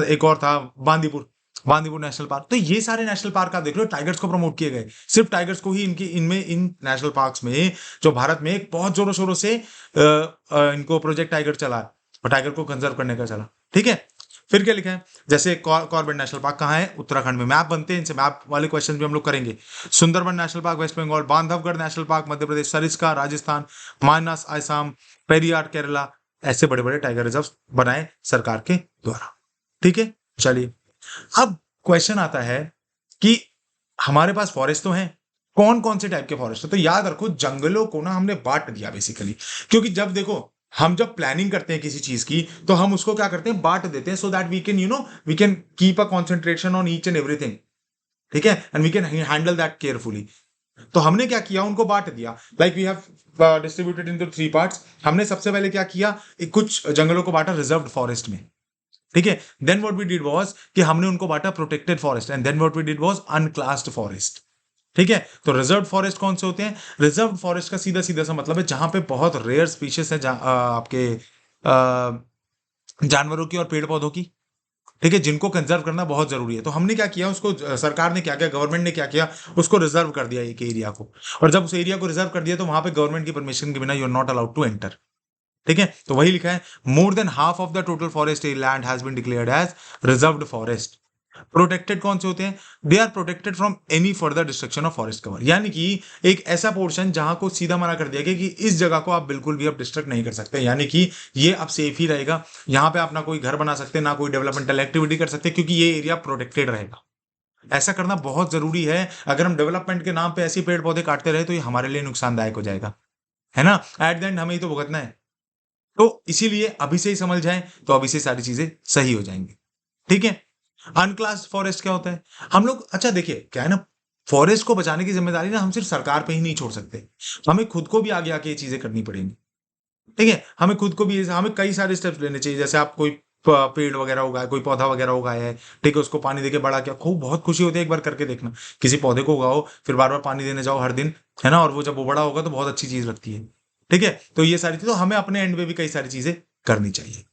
एक और था, बांदीपुर, बांदीपुर नेशनल पार्क। तो ये सारे नेशनल पार्क आप देख लो, टाइगर्स को प्रमोट किए गए, सिर्फ टाइगर्स को ही, इनकी इनमें इन नेशनल पार्क्स में, जो भारत में एक बहुत जोरों शोरों से इनको प्रोजेक्ट टाइगर चला है, और टाइगर को कंजर्व करने का चला। ठीक है, फिर क्या लिखा है, जैसे कॉर्बेट नेशनल पार्क कहाँ है, उत्तराखंड में। मैप बनते हैं, इनसे मैप वाले क्वेश्चन भी हम लोग करेंगे। Sundarban national park West Bengal, Bandhavgarh national park Madhya Pradesh, Sariska Rajasthan, Manas Assam, Periyar Kerala. ऐसे बड़े बड़े टाइगर रिजर्व बनाए सरकार के द्वारा। ठीक है, चलिए, अब क्वेश्चन आता है कि हमारे पास फॉरेस्ट तो है, कौन कौन से टाइप के फॉरेस्ट है। तो याद रखो, जंगलों को ना हमने बांट दिया बेसिकली, क्योंकि जब देखो, हम जब प्लानिंग करते हैं किसी चीज की, तो हम उसको क्या करते हैं, बांट देते हैं, so that we can we can keep a concentration on each and everything. ठीक है, and we can handle that carefully. तो हमने क्या किया, उनको बांट दिया, like we have distributed into 3 parts. हमने सबसे पहले क्या किया, कुछ जंगलों को बांटा रिजर्व्ड फॉरेस्ट में। ठीक है, then what we did was कि हमने उनको बांटा protected forest, and then what we did was unclassed forest. ठीक है, तो रिजर्व फॉरेस्ट कौन से होते हैं, रिजर्व फॉरेस्ट का सीधा सीधा सा मतलब है जहां पे बहुत रेयर स्पीशीज है, आपके जानवरों की और पेड़ पौधों की। ठीक है, जिनको कंजर्व करना बहुत जरूरी है। तो हमने क्या किया, उसको सरकार ने क्या किया, गवर्नमेंट ने क्या किया, उसको रिजर्व कर दिया एक एरिया को। और जब उस एरिया को रिजर्व कर दिया, तो वहां पे गवर्नमेंट की परमिशन के बिना you are not allowed to enter. ठीक है, तो वही लिखा है, more than half of the total forest land has been declared as reserved forest. Protected कौन से होते हैं, they are protected from any further destruction of forest cover. यानी कि एक ऐसा पोर्शन जहां को सीधा मना कर दिया गया कि इस जगह को आप बिल्कुल भी अब डिस्ट्रक्ट नहीं कर सकते, यानी कि ये अब सेफ ही रहेगा। यहां पे आप ना कोई घर बना सकते, ना कोई डेवलपमेंटल एक्टिविटी कर सकते, क्योंकि ये एरिया प्रोटेक्टेड रहेगा। ऐसा करना बहुत जरूरी है। अगर हम डेवलपमेंट के नाम पे ऐसे पेड़ पौधे काटते रहे, तो ये हमारे लिए नुकसानदायक हो जाएगा, है ना। एट द एंड हमें ही तो भुगतना है। तो इसीलिए अभी से ही समझ जाएं, तो अभी से सारी चीजें सही हो जाएंगी। ठीक है, अनक्लास्ड फॉरेस्ट क्या होता है, हम लोग, अच्छा देखिए क्या है ना, फॉरेस्ट को बचाने की जिम्मेदारी ना हम सिर्फ सरकार पे ही नहीं छोड़ सकते, हमें खुद को भी आगे आके ये चीजें करनी पड़ेंगी। ठीक है, हमें खुद को भी, हमें कई सारे स्टेप्स लेने चाहिए। जैसे आप कोई पेड़ वगैरह उगाए, कोई पौधा वगैरह उगाया है, ठीक है, उसको पानी देके बड़ा किया, खूब बहुत खुशी होती है एक बार करके देखना। किसी पौधे को उगाओ, फिर बार बार पानी देने जाओ हर दिन, है ना, और वो जब वो बड़ा होगा तो बहुत अच्छी चीज लगती है। ठीक है, तो ये सारी चीज, तो हमें अपने एंड में भी कई सारी चीजें करनी चाहिए।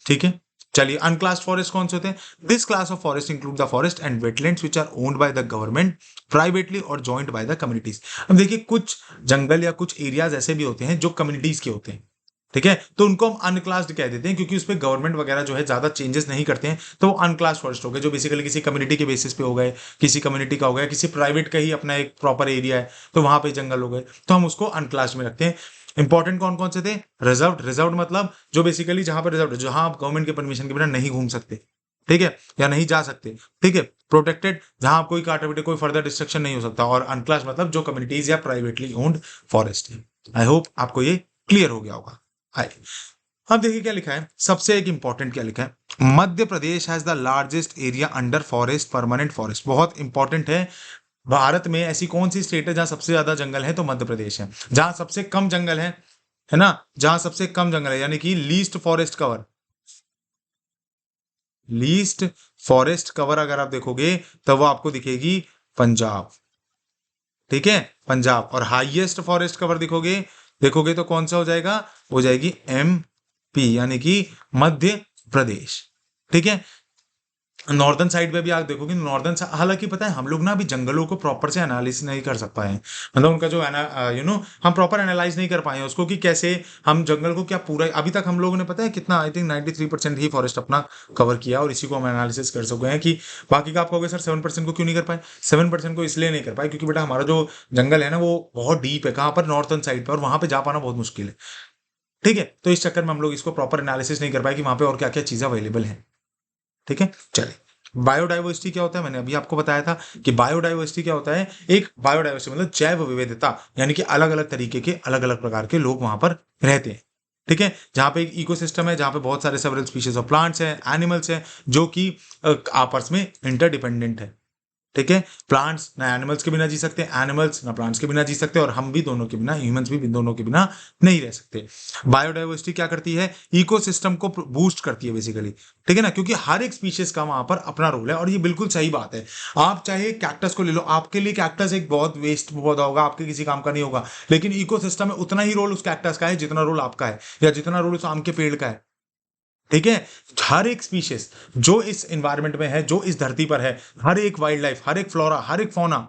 ठीक है, चलिए, अनक्लास्ड फॉरेस्ट कौन से होते हैं, this class of forest include the forest and wetlands which are owned by the government privately और जॉइंट बाय द कम्युनिटीज। अब देखिए, कुछ जंगल या कुछ एरियाज ऐसे भी होते हैं जो कम्युनिटीज के होते हैं। ठीक है, तो उनको हम अनक्लास्ड कह देते हैं, क्योंकि उस पर गवर्नमेंट वगैरह जो है ज्यादा चेंजेस नहीं करते हैं, तो वो अनक्लास्ड फॉरेस्ट हो गए, जो बेसिकली किसी कम्युनिटी के बेसिस पे हो गए, किसी कम्युनिटी का हो गया, किसी प्राइवेट का ही अपना एक प्रॉपर एरिया है, तो वहां पे जंगल हो गए, तो हम उसको अनक्लास्ड में रखते हैं। इंपॉर्टेंट कौन कौन से थे? रिजर्व, रिजर्व मतलब जो बेसिकली जहां पर रिजर्व, जहां आप गवर्नमेंट के परमिशन के बिना नहीं घूम सकते, ठीक है, या नहीं जा सकते, ठीक है। प्रोटेक्टेड, जहां आप कोई काटे पीटे कोई फर्दर डिस्ट्रक्शन नहीं हो सकता। और अनक्लास मतलब जो कम्युनिटीज या प्राइवेटली ओन्ड फॉरेस्ट है। आई होप आपको ये क्लियर हो गया होगा। हाय, अब देखिए क्या लिखा है, सबसे एक इंपॉर्टेंट क्या लिखा है, Madhya Pradesh has the largest area under forest, permanent forest. बहुत इंपॉर्टेंट है। भारत में ऐसी कौन सी स्टेट है जहां सबसे ज्यादा जंगल है? तो मध्य प्रदेश है। जहां सबसे कम जंगल है ना, जहां सबसे कम जंगल है, यानी कि least forest cover, least forest cover अगर आप देखोगे तो वो आपको दिखेगी पंजाब, ठीक है, पंजाब। और हाईएस्ट फॉरेस्ट कवर देखोगे, देखोगे तो कौन सा हो जाएगा? हो जाएगी एमपी, यानी कि मध्य प्रदेश, ठीक है। नॉर्दर्न साइड पे भी आप देखोगे, नॉर्दर्न, हालांकि पता है हम लोग ना अभी जंगलों को प्रॉपर से एनालिसिस नहीं कर सक पाए हैं, मतलब उनका जो हम प्रॉपर एनालाइज नहीं कर पाए हैं उसको, कि कैसे हम जंगल को क्या पूरा, अभी तक हम लोगों ने पता है कितना, आई थिंक 93% ही फॉरेस्ट अपना कवर किया, और इसी को हम एनालिसिस कर सके हैं। कि बाकी का आप कहोगे सर 7% को क्यों नहीं कर पाए? 7% को इसलिए नहीं कर पाए क्योंकि बेटा हमारा जो जंगल है ना वो बहुत डीप है, कहाँ पर? नॉर्थन साइड पर, और वहां पे जा पाना बहुत मुश्किल है, ठीक है। तो इस चक्कर में हम लोग इसको प्रॉपर एनालिसिस नहीं कर पाए कि वहां पे और क्या क्या चीजें अवेलेबल हैं, ठीक है। चलिए, बायोडाइवर्सिटी क्या होता है? मैंने अभी आपको बताया था कि बायोडाइवर्सिटी क्या होता है। एक बायोडाइवर्सिटी मतलब जैव विविधता, यानी कि अलग अलग तरीके के, अलग अलग प्रकार के लोग वहां पर रहते हैं, ठीक है। जहां पे एक इकोसिस्टम है, जहां पे बहुत सारे सेवरल स्पीशीज ऑफ प्लांट्स हैं, एनिमल्स हैं, जो कि आपस में इंटरडिपेंडेंट है, ठीक है। प्लांट्स ना एनिमल्स के बिना जी सकते, एनिमल्स ना प्लांट्स के बिना जी सकते, और हम भी दोनों के बिना, ह्यूमंस भी दोनों के बिना नहीं रह सकते। बायोडाइवर्सिटी क्या करती है? इकोसिस्टम को बूस्ट करती है बेसिकली, ठीक है ना, क्योंकि हर एक स्पीशीज का वहां पर अपना रोल है, और ये बिल्कुल सही बात है। आप चाहे कैक्टस को ले लो, आपके लिए कैक्टस एक बहुत वेस्ट पौधा होगा, आपके किसी काम का नहीं होगा, लेकिन इकोसिस्टम में उतना ही रोल उस कैक्टस का है जितना रोल आपका है, या जितना रोल उस आम के पेड़ का है, ठीक है। हर एक स्पीशीज जो इस एनवायरनमेंट में है, जो इस धरती पर है, हर एक वाइल्ड लाइफ, हर एक फ्लोरा, हर एक फौना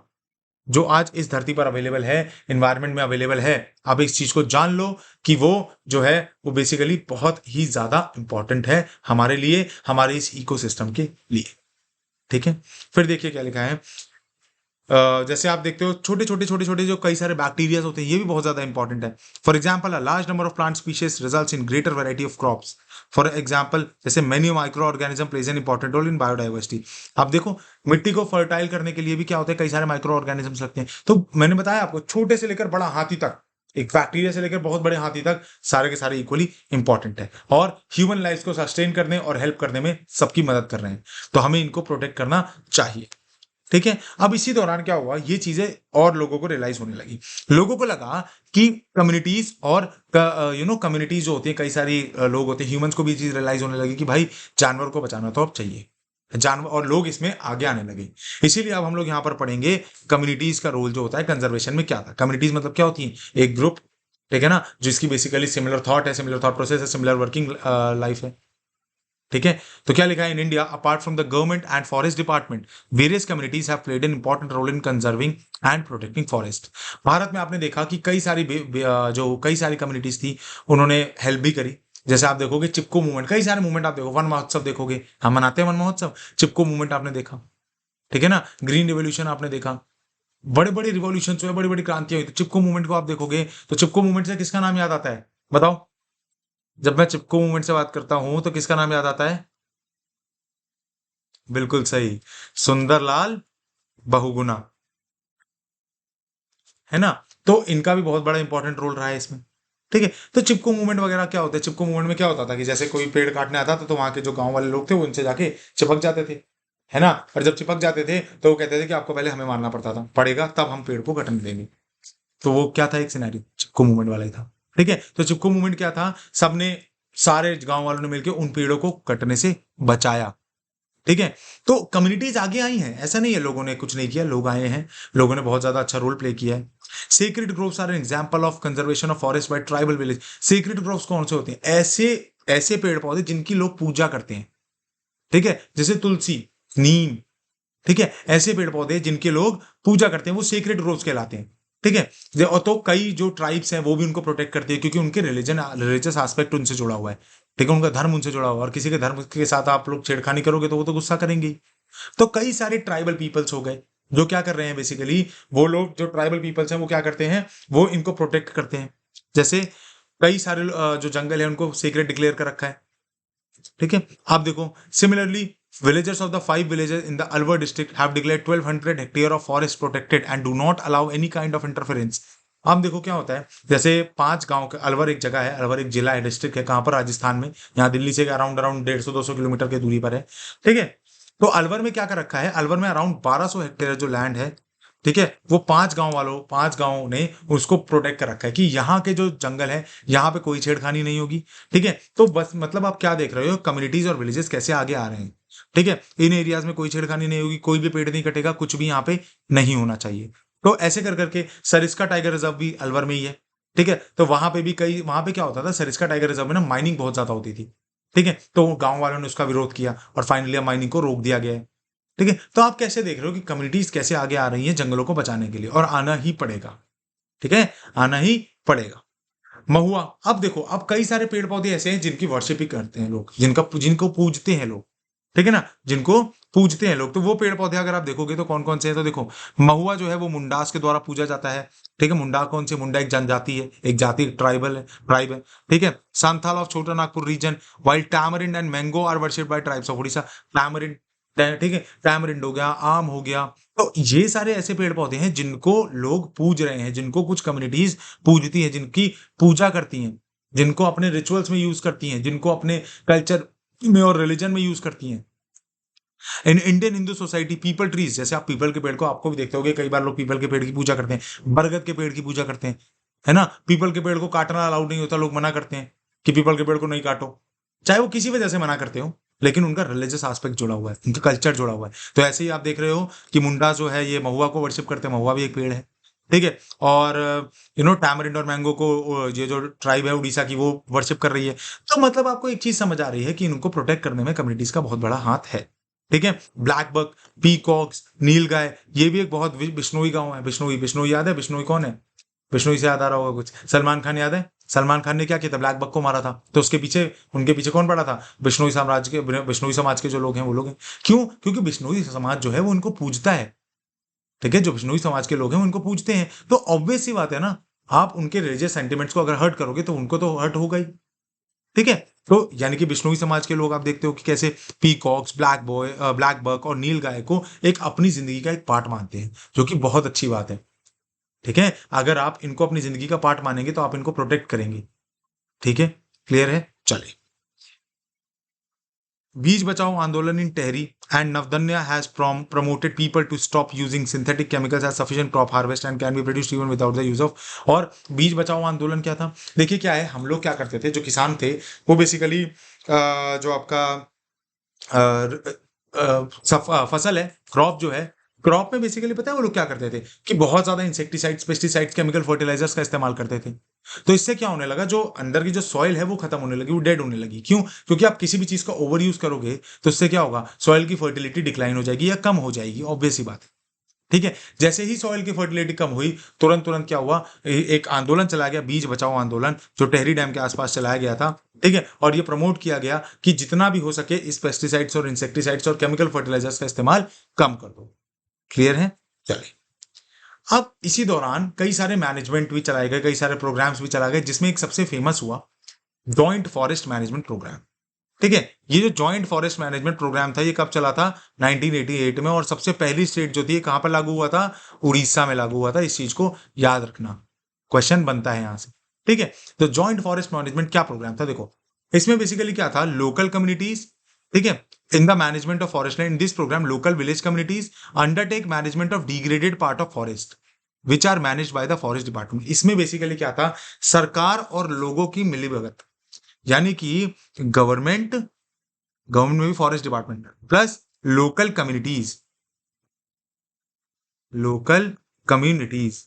जो आज इस धरती पर अवेलेबल है, एनवायरनमेंट में अवेलेबल है, आप इस चीज को जान लो कि वो जो है वो बेसिकली बहुत ही ज्यादा इंपॉर्टेंट है हमारे लिए, हमारे इस इकोसिस्टम के लिए, ठीक है। फिर देखिए क्या लिखा है, जैसे आप देखते हो छोटे छोटे छोटे छोटे जो कई सारे बैक्टीरिया होते हैं, ये भी बहुत ज्यादा इंपॉर्टेंट है। For example, a large number of plant species results in greater variety of crops. For example, जैसे many micro organism plays an important role in biodiversity. आप देखो, मिट्टी को फर्टाइल करने के लिए भी क्या होता है, कई सारे माइक्रो ऑर्गेनिजम्स लगते हैं। तो मैंने बताया आपको, छोटे से लेकर बड़ा हाथी तक, एक बैक्टीरिया से लेकर बहुत बड़े हाथी तक, सारे के सारे इक्वली इंपॉर्टेंट है, और ह्यूमन लाइफ को सस्टेन करने और हेल्प करने में सबकी मदद कर रहे हैं, तो हमें इनको प्रोटेक्ट करना चाहिए, ठीक है। अब इसी दौरान क्या हुआ, ये चीजें और लोगों को रियलाइज होने लगी। लोगों को लगा कि कम्युनिटीज और कम्युनिटीज जो होती है, कई सारी लोग होते हैं, ह्यूमंस को भी चीज रियलाइज होने लगी कि भाई जानवर को बचाना तो अब चाहिए, जानवर, और लोग इसमें आगे आने लगे। इसीलिए अब हम लोग यहाँ पर पढ़ेंगे कम्युनिटीज का रोल जो होता है कंजर्वेशन में क्या था। कम्युनिटीज मतलब क्या होती है? एक ग्रुप, ठीक है ना, जिसकी बेसिकली सिमिलर थॉट है, सिमिलर थॉट प्रोसेस है, सिमिलर वर्किंग लाइफ है, ठीक है। तो क्या लिखा है, in India apart from the government and forest department various communities have played an important role in conserving and protecting forest. Bharat में आपने देखा कि कई सारी जो कई सारी कम्युनिटीज थी, उन्होंने हेल्प भी करी। जैसे आप देखोगे चिपको मूवमेंट, कई सारे मूवमेंट आप देखो, वन महोत्सव देखोगे, हम मनाते हैं वन महोत्सव, चिपको मूवमेंट आपने देखा, ठीक है ना, ग्रीन रिवोल्यूशन आपने देखा, बड़े बड़े रिवॉल्यूशन हुए, बड़ी बड़ी क्रांतियां हुई। तो चिपको मूवमेंट को आप देखोगे तो चिपको मूवमेंट से किसका नाम याद आता है? बताओ, जब मैं चिपको मूवमेंट से बात करता हूं तो किसका नाम याद आता है? बिल्कुल सही, सुंदरलाल बहुगुणा, है ना। तो इनका भी बहुत बड़ा इंपॉर्टेंट रोल रहा है इसमें, ठीक है। तो चिपको मूवमेंट वगैरह क्या होता है? चिपको मूवमेंट में क्या होता था कि जैसे कोई पेड़ काटने आता था, तो वहां के जो गांव वाले लोग थे वो उनसे जाके चिपक जाते थे, है ना। और जब चिपक जाते थे तो वो कहते थे कि आपको पहले हमें मारना पड़ता था, पड़ेगा तब हम पेड़ को कटने देंगे। तो वो क्या था, एक सिनेरियो चिपको मूवमेंट वाला ही था, ठीक है। तो चिपको मूवमेंट क्या था, सबने, सारे गांव वालों ने मिलकर उन पेड़ों को कटने से बचाया, ठीक है। तो कम्युनिटीज आगे आई हैं, ऐसा नहीं है लोगों ने कुछ नहीं किया, लोग आए हैं, लोगों ने बहुत ज्यादा अच्छा रोल प्ले किया है। Secret groves are an example of conservation of forest by tribal village. Secret groves कौन से होते हैं? ऐसे ऐसे पेड़ पौधे जिनकी लोग पूजा करते हैं, ठीक है, जैसे तुलसी, नीम, ठीक है, ऐसे पेड़ पौधे जिनके लोग पूजा करते हैं वो सीक्रेट ग्रोव्स कहलाते हैं, ठीक है। और तो कई जो ट्राइब्स हैं वो भी उनको प्रोटेक्ट करते हैं, क्योंकि उनके रिलीजियस एस्पेक्ट उनसे जुड़ा हुआ है, ठीक है, उनका धर्म उनसे जुड़ा हुआ है, और किसी के धर्म के साथ आप लोग छेड़खानी करोगे तो वो तो गुस्सा करेंगे ही। तो कई सारे ट्राइबल पीपल्स हो गए जो क्या कर रहे हैं बेसिकली, वो लोग जो ट्राइबल पीपल्स हैं वो क्या करते हैं, वो इनको प्रोटेक्ट करते हैं, जैसे कई सारे जो जंगल है उनको सीक्रेट डिक्लेयर कर रखा है, ठीक है। आप देखो similarly villagers of the 5 villages in the Alwar district have declared 1200 hectare of forest protected and do not allow any kind of interference। आप देखो क्या होता है, जैसे 5 गांव के, अलवर एक जगह है, अलवर एक जिला है, डिस्ट्रिक्ट है, कहाँ पर, राजस्थान में, यहाँ दिल्ली से अराउंड अराउंड 150-200 किलोमीटर की दूरी पर है, ठीक है। तो अलवर में क्या कर रखा है, अलवर में अराउंड 1200 हेक्टेयर जो लैंड है, ठीक है, वो 5 गांव ने उसको प्रोटेक्ट कर रखा है कि यहाँ के जो जंगल है यहाँ पे कोई छेड़खानी नहीं होगी, ठीक है। तो बस मतलब आप क्या देख रहे हो, कम्युनिटीज और विलेजेस कैसे आगे आ रहे हैं, ठीक है। इन एरियाज में कोई छेड़खानी नहीं होगी, कोई भी पेड़ नहीं कटेगा, कुछ भी यहाँ पे नहीं होना चाहिए। तो ऐसे कर करके सरिस्का टाइगर रिजर्व भी अलवर में ही है, ठीक है। तो वहां पे क्या होता था, सरिस्का टाइगर रिजर्व में ना माइनिंग बहुत ज्यादा होती थी, ठीक है। तो गांव वालों ने उसका विरोध किया और फाइनली माइनिंग को रोक दिया गया है, ठीक है। तो आप कैसे देख रहे हो कि कम्युनिटीज कैसे आगे आ रही हैं जंगलों को बचाने के लिए, और आना ही पड़ेगा, ठीक है, आना ही पड़ेगा। महुआ, अब देखो, अब कई सारे पेड़ पौधे ऐसे हैं जिनकी वर्शिप ही करते हैं लोग, जिनको पूजते हैं लोग, ठीक है ना, जिनको पूजते हैं लोग। तो वो पेड़ पौधे अगर आप देखोगे तो कौन कौन से हैं, तो देखो महुआ जो है वो मुंडास के द्वारा पूजा जाता है, ठीक है। मुंडा कौन से, मुंडा एक जनजाति है, एक जाति, ट्राइब है, ठीक है। Santhal of Chota Nagpur region, while tamarind and mango are worshipped by tribes of Orissa. Tamarind, ठीक है, टैमरिंड हो गया, आम हो गया। तो ये सारे ऐसे पेड़ पौधे हैं जिनको लोग पूज रहे हैं, जिनको कुछ कम्युनिटीज पूजती हैं, जिनकी पूजा करती हैं, जिनको अपने रिचुअल्स में यूज करती हैं, जिनको अपने कल्चर में और रिलीजन में यूज करती हैं। In Indian Hindu society people trees, जैसे आप पीपल के पेड़ को, आपको भी देखते होगे कई बार लोग पीपल के पेड़ की पूजा करते हैं, बरगद के पेड़ की पूजा करते हैं, है ना। पीपल के पेड़ को काटना अलाउड नहीं होता, लोग मना करते हैं कि पीपल के पेड़ को नहीं काटो, चाहे वो किसी वजह से मना करते हो, लेकिन उनका रिलीजियस एस्पेक्ट जुड़ा हुआ है, उनका कल्चर जुड़ा हुआ है। तो ऐसे ही आप देख रहे हो कि मुंडा जो है ये महुआ को वर्शिप करते हैं, महुआ भी एक पेड़ है, ठीक है। और टैमरिंड और मैंगो को ये जो ट्राइब है उड़ीसा की वो वर्शिप कर रही है। तो मतलब आपको एक चीज समझ आ रही है कि इनको प्रोटेक्ट करने में कम्युनिटीज का बहुत बड़ा हाथ है, ठीक है। ब्लैक बक, पीकॉक्स, नील गाय, ये भी एक बहुत बिश्नोई गांव है। बिश्नोई, बिश्नोई याद है, बिश्नोई कौन है, बिश्नोई से याद आ रहा होगा कुछ, सलमान खान याद है, सलमान खान ने क्या किया था, ब्लैक बक को मारा था। तो उसके पीछे, उनके पीछे कौन पड़ा था, बिश्नोई समाज के जो लोग हैं वो लोग हैं। क्यों, क्योंकि बिश्नोई समाज जो है वो उनको पूजता है, ठीक है। जो बिश्नोई समाज के लोग हैं वो उनको पूजते हैं, तो ऑब्वियस सी बात है ना, आप उनके रिलीजियस सेंटिमेंट्स को अगर हर्ट करोगे तो उनको तो हर्ट होगा ही, ठीक है। तो यानी कि बिश्नोई समाज के लोग आप देखते हो कि कैसे पीकॉक्स, ब्लैक बक और नील गाय को एक अपनी जिंदगी का एक पार्ट मानते हैं, जो कि बहुत अच्छी बात है, ठीक है। अगर आप इनको अपनी जिंदगी का पार्ट मानेंगे तो आप इनको प्रोटेक्ट करेंगे, ठीक है। क्लियर है, चलिए। Beej Bachao Andolan in Tehri and Navdanya has promoted people to stop using synthetic chemicals as sufficient crop harvest and can be produced even without the use of। और बीज बचाओ आंदोलन क्या था, देखिए क्या है, हम लोग क्या करते थे, जो किसान थे वो बेसिकली जो आपका फसल है, क्रॉप जो है, क्रॉप में बेसिकली पता है वो लोग क्या करते थे कि बहुत ज्यादा इंसेक्टिसाइड्स, पेस्टिसाइड्स, केमिकल फर्टिलाइजर्स का इस्तेमाल करते थे। तो इससे क्या होने लगा, जो अंदर की जो सॉइल है वो खत्म होने लगी, वो डेड होने लगी। क्यों, क्योंकि आप किसी भी चीज का ओवर यूज करोगे तो इससे क्या होगा, सॉइल की फर्टिलिटी डिक्लाइन हो जाएगी या कम हो जाएगी, ऑब्वियस ही बात है, ठीक है। जैसे ही सॉइल की फर्टिलिटी कम हुई, तुरंत तुरंत क्या हुआ, एक आंदोलन चला गया, बीज बचाओ आंदोलन, जो टेहरी डैम के आसपास चलाया गया था, ठीक है। और ये प्रमोट किया गया कि जितना भी हो सके इस पेस्टिसाइड्स और इंसेक्टिसाइड्स और केमिकल फर्टिलाइजर्स का इस्तेमाल कम कर दो। क्लियर है, चलिए। अब इसी दौरान कई सारे मैनेजमेंट भी चलाए गए, कई सारे प्रोग्राम्स भी चलाए गए, जिसमें एक सबसे फेमस हुआ जॉइंट फॉरेस्ट मैनेजमेंट प्रोग्राम, ठीक है। ये जो जॉइंट फॉरेस्ट मैनेजमेंट प्रोग्राम था ये कब चला था, 1988 में। और सबसे पहली स्टेट जो थी कहां पर लागू हुआ था, उड़ीसा में लागू हुआ था। इस चीज को याद रखना, क्वेश्चन बनता है यहां से, ठीक है। तो जॉइंट फॉरेस्ट मैनेजमेंट क्या प्रोग्राम था, देखो इसमें बेसिकली क्या था, लोकल कम्युनिटीज, ठीक है, in the management of forest land. In this programme local village communities undertake management of degraded part of forest which are manage by the forest department. इसमें basically क्या था, सरकार और लोगों की मिलीभगत, यानी कि गवर्नमेंट, गवर्नमेंट में भी forest department plus local communities, local communities,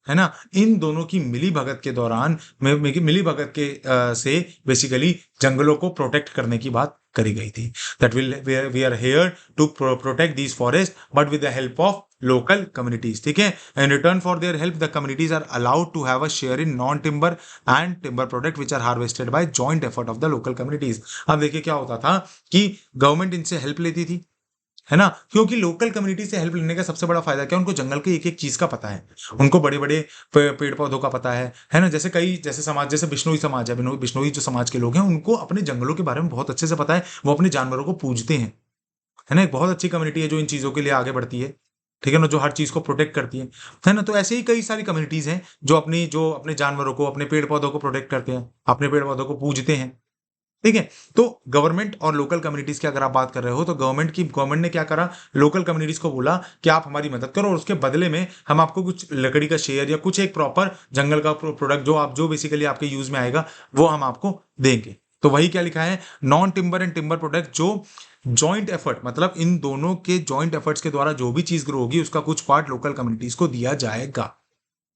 है ना, इन दोनों की मिली भगत के दौरान, मिली भगत के से बेसिकली जंगलों को प्रोटेक्ट करने की बात करी गई थी। That will we are here to protect these forest but with the help of local communities, ठीक है। In return for their help the communities are allowed to have a share in non timber and timber product which are harvested by joint effort of the local communities. अब देखिए क्या होता था कि government इनसे help लेती थी, है ना, क्योंकि लोकल कम्युनिटी से हेल्प लेने का सबसे बड़ा फायदा क्या है, उनको जंगल के एक एक चीज का पता है, उनको बड़े बड़े पेड़ पौधों का पता है ना। जैसे कई जैसे समाज, जैसे बिश्नोई समाज है, बिश्नोई जो समाज के लोग हैं उनको अपने जंगलों के बारे में बहुत अच्छे से पता है, वो अपने जानवरों को पूजते हैं, है ना। एक बहुत अच्छी कम्युनिटी है जो इन चीजों के लिए आगे बढ़ती है, ठीक है ना, जो हर चीज को प्रोटेक्ट करती है ना। तो ऐसे ही कई सारी कम्युनिटीज हैं जो अपने जानवरों को, अपने पेड़ पौधों को प्रोटेक्ट करते हैं, अपने पेड़ पौधों को पूजते हैं, ठीक है। तो गवर्नमेंट और लोकल कम्युनिटीज की अगर आप बात कर रहे हो, तो गवर्नमेंट ने क्या करा, लोकल कम्युनिटीज को बोला कि आप हमारी मदद करो और उसके बदले में हम आपको कुछ लकड़ी का शेयर या कुछ एक प्रॉपर जंगल का प्रोडक्ट जो बेसिकली आपके यूज में आएगा वो हम आपको देंगे। तो वही क्या लिखा है, non timber and timber product, जो जॉइंट एफर्ट, मतलब इन दोनों के जॉइंट एफर्ट्स के द्वारा जो भी चीज ग्रो होगी उसका कुछ पार्ट लोकल कम्युनिटीज को दिया जाएगा,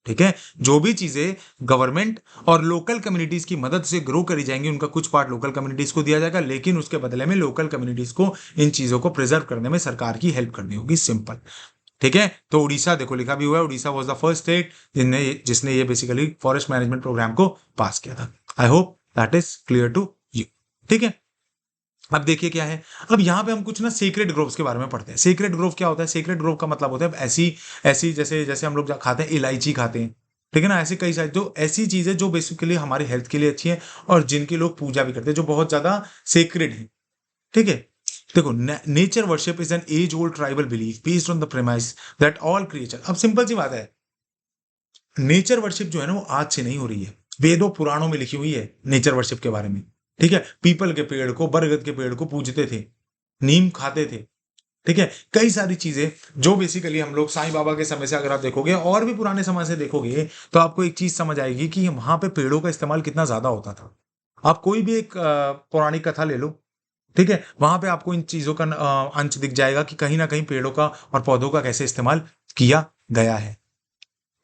ठीक है। जो भी चीजें गवर्नमेंट और लोकल कम्युनिटीज की मदद से ग्रो करी जाएंगी उनका कुछ पार्ट लोकल कम्युनिटीज को दिया जाएगा, लेकिन उसके बदले में लोकल कम्युनिटीज को इन चीजों को प्रिजर्व करने में सरकार की हेल्प करनी होगी, सिंपल, ठीक है। तो उड़ीसा देखो लिखा भी हुआ है, Orissa was the first state जिसने ये बेसिकली फॉरेस्ट मैनेजमेंट प्रोग्राम को पास किया था। I hope that is clear to you, ठीक है। अब देखिए क्या है, अब यहाँ पे हम कुछ ना सीक्रेट ग्रोव्स के बारे में पढ़ते हैं। सीक्रेट ग्रोव क्या होता है, सीक्रेट ग्रोव का मतलब होता है ऐसी ऐसी जैसे जैसे हम लोग खाते हैं इलायची खाते हैं, ठीक है ना, ऐसे कई सारी जो ऐसी चीजें जो बेसिकली हमारी हेल्थ के लिए अच्छी है और जिनकी लोग पूजा भी करते हैं, जो बहुत ज्यादा सीक्रेट है, ठीक है। देखो, nature worship is an age old tribal belief based on the premise that all creature, अब सिंपल सी बात है, नेचर वर्शिप जो है ना वो आज से नहीं हो रही है, वेदों पुराणों में लिखी हुई है नेचर वर्शिप के बारे में, ठीक है। पीपल के पेड़ को, बरगद के पेड़ को पूजते थे, नीम खाते थे, ठीक है। कई सारी चीजें जो बेसिकली हम लोग साईं बाबा के समय से अगर आप देखोगे और भी पुराने समय से देखोगे तो आपको एक चीज समझ आएगी कि वहां पे पेड़ों का इस्तेमाल कितना ज्यादा होता था। आप कोई भी एक पौराणिक कथा ले लो, ठीक है, वहां पे आपको इन चीजों का अंश दिख जाएगा कि कहीं ना कहीं पेड़ों का और पौधों का कैसे इस्तेमाल किया गया है,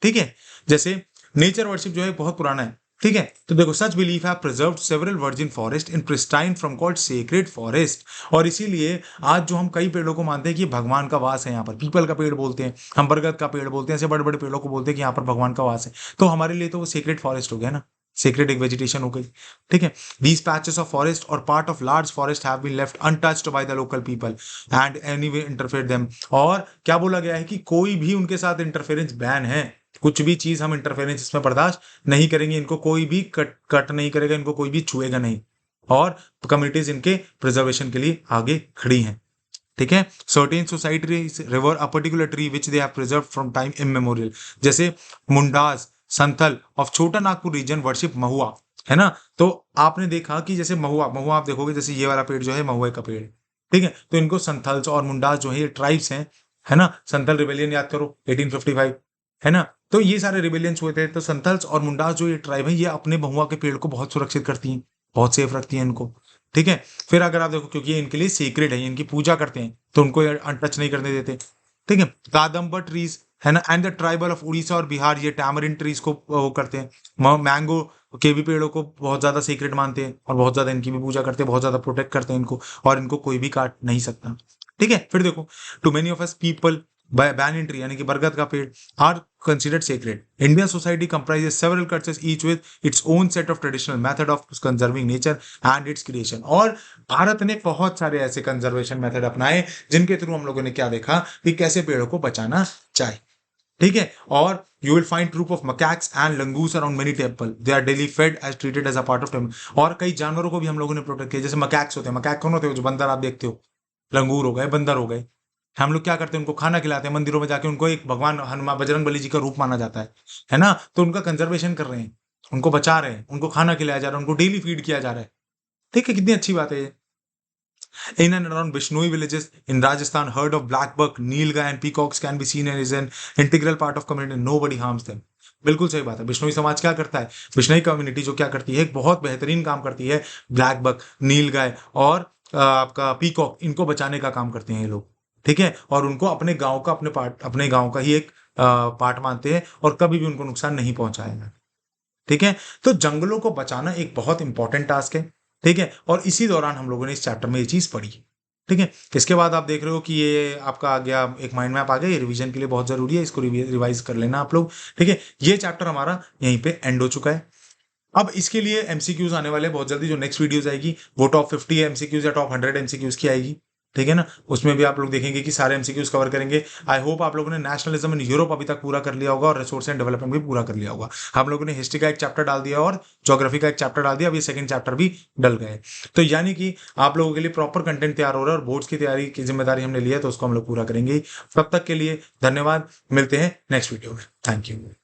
ठीक है। जैसे नेचर वर्शिप जो है बहुत पुराना है, ठीक है। तो देखो, सच बिलीफ है preserved several virgin forest in pristine from called sacred forest, और इसीलिए आज जो हम कई पेड़ों को मानते हैं कि भगवान का वास है यहाँ पर, पीपल का पेड़ बोलते हैं, हम बरगद का पेड़ बोलते हैं, ऐसे बड़े बड़े पेड़ों को बोलते हैं कि यहाँ पर भगवान का वास है, तो हमारे लिए तो वो सेक्रेड फॉरेस्ट हो गया ना, सेक्रेड एक वेजिटेशन हो गई, ठीक है। दीज पैचेस ऑफ फॉरेस्ट और part of large forest have been left untouched by the local people and anyway interfere them, और क्या बोला गया है कि कोई भी उनके साथ इंटरफेरेंस बैन है, कुछ भी चीज हम इंटरफेरेंस इसमें बर्दाश्त नहीं करेंगे, इनको कोई भी कट नहीं करेगा, इनको कोई भी छुएगा नहीं, और कम्युनिटीज इनके प्रिजर्वेशन के लिए आगे खड़ी हैं, ठीक है। Certain societies river a particular tree which they have preserve from time immemorial, जैसे Mundas Santhal of Chota Nagpur reason worship महुआ, है ना। तो आपने देखा कि जैसे महुआ महुआ आप देखोगे, जैसे ये वाला पेड़ जो है महुआ का पेड़, ठीक है, तो इनको संथल्स और मुंडास जो है ये ट्राइब्स हैं, है ना। संथल रिबेलियन याद करो 1855, है ना। तो ये सारे रिबेलियंस हुए थे, तो संथल्स और मुंडास जो ये ट्राइब है ये अपने महुआ के पेड़ को बहुत सुरक्षित करती हैं, बहुत सेफ रखती हैं इनको, ठीक है। फिर अगर आप देखो, क्योंकि ये इनके लिए सीक्रेट है, इनकी पूजा करते हैं, तो उनको अनटच नहीं करने देते, ठीक है। कादम्बर ट्रीज, है ना, and the tribal of Orissa और बिहार ये टैमरिन ट्रीज को वो करते हैं, मैंगो के भी पेड़ों को बहुत ज्यादा सीक्रेट मानते हैं और बहुत ज्यादा इनकी भी पूजा करते हैं, बहुत ज्यादा प्रोटेक्ट करते हैं इनको, और इनको कोई भी काट नहीं सकता, ठीक है। फिर देखो, to many of us people banyan tree यानी कि बरगद का पेड़ are considered sacred. Indian society comprises several cultures each with its own set of traditional method of conserving nature and its creation. और भारत ने बहुत सारे ऐसे कंजर्वेशन मेथड अपनाए जिनके थ्रू हम लोगों ने क्या देखा कि कैसे पेड़ों को बचाना चाहिए, ठीक है। और you will find troop of macaques and langurs around many temple, they are daily fed as treated as a part of temple, और कई जानवरों को भी हम लोगों ने प्रोटेक्ट किया, जैसे मकैक्स होते हैं, मकैक कौन होते हैं, जो बंदर आप देखते हो, लंगूर हो गए, बंदर हो गए, हम लोग क्या करते हैं, उनको खाना खिलाते हैं मंदिरों में जाके, उनको एक भगवान हनुमान बजरंग बली जी का रूप माना जाता है ना। तो उनका कंजर्वेशन कर रहे हैं, उनको बचा रहे हैं, उनको खाना खिलाया जा रहा है, उनको डेली फीड किया जा रहा है, ठीक है, कितनी अच्छी बात है ये। In and around Bishnoi villages in Rajasthan, herd of blackbuck, nilgai and peacocks can be seen and is an integral part of community. Nobody harms them. बिल्कुल सही बात है। बिश्नोई समाज क्या करता है, बिश्नोई कम्युनिटी जो क्या करती है, एक बहुत बेहतरीन काम करती है, ब्लैक बक, नील गाय और आपका पीकॉक, इनको बचाने का काम करते हैं ये लोग, ठीक है। और उनको अपने गांव का अपने गांव का ही एक पार्ट मानते हैं और कभी भी उनको नुकसान नहीं पहुंचाएगा, ठीक है। तो जंगलों को बचाना एक बहुत इंपॉर्टेंट टास्क है, ठीक है। और इसी दौरान हम लोगों ने इस चैप्टर में ये चीज पढ़ी, ठीक है। इसके बाद आप देख रहे हो कि ये आपका आ गया एक माइंड मैप आ गया, ये रिवीजन के लिए बहुत जरूरी है, इसको रिवाइज कर लेना आप लोग, ठीक है। ये चैप्टर हमारा यहीं पे एंड हो चुका है। अब इसके लिए एमसीक्यूज आने वाले बहुत जल्दी, जो नेक्स्ट वीडियोज आएगी वो टॉप 50 एमसीक्यूज या टॉप 100 एमसीक्यूज की आएगी, ठीक है ना। उसमें भी आप लोग देखेंगे कि सारे एमसीक्यूज कवर करेंगे। आई होप आप लोगों ने नेशनलिज्म इन यूरोप अभी तक पूरा कर लिया होगा और रिसोर्स एंड डेवलपमेंट भी पूरा कर लिया होगा। हम लोगों ने हिस्ट्री का एक चैप्टर डाल दिया और ज्योग्राफी का एक चैप्टर डाल दिया, अभी सेकंड चैप्टर भी डल गए। तो यानी कि आप लोगों के लिए प्रॉपर कंटेंट तैयार हो रहा है और बोर्ड्स की तैयारी की जिम्मेदारी हमने ली है, तो उसको हम लोग पूरा करेंगे। तब तक के लिए धन्यवाद, मिलते हैं नेक्स्ट वीडियो में। Thank you.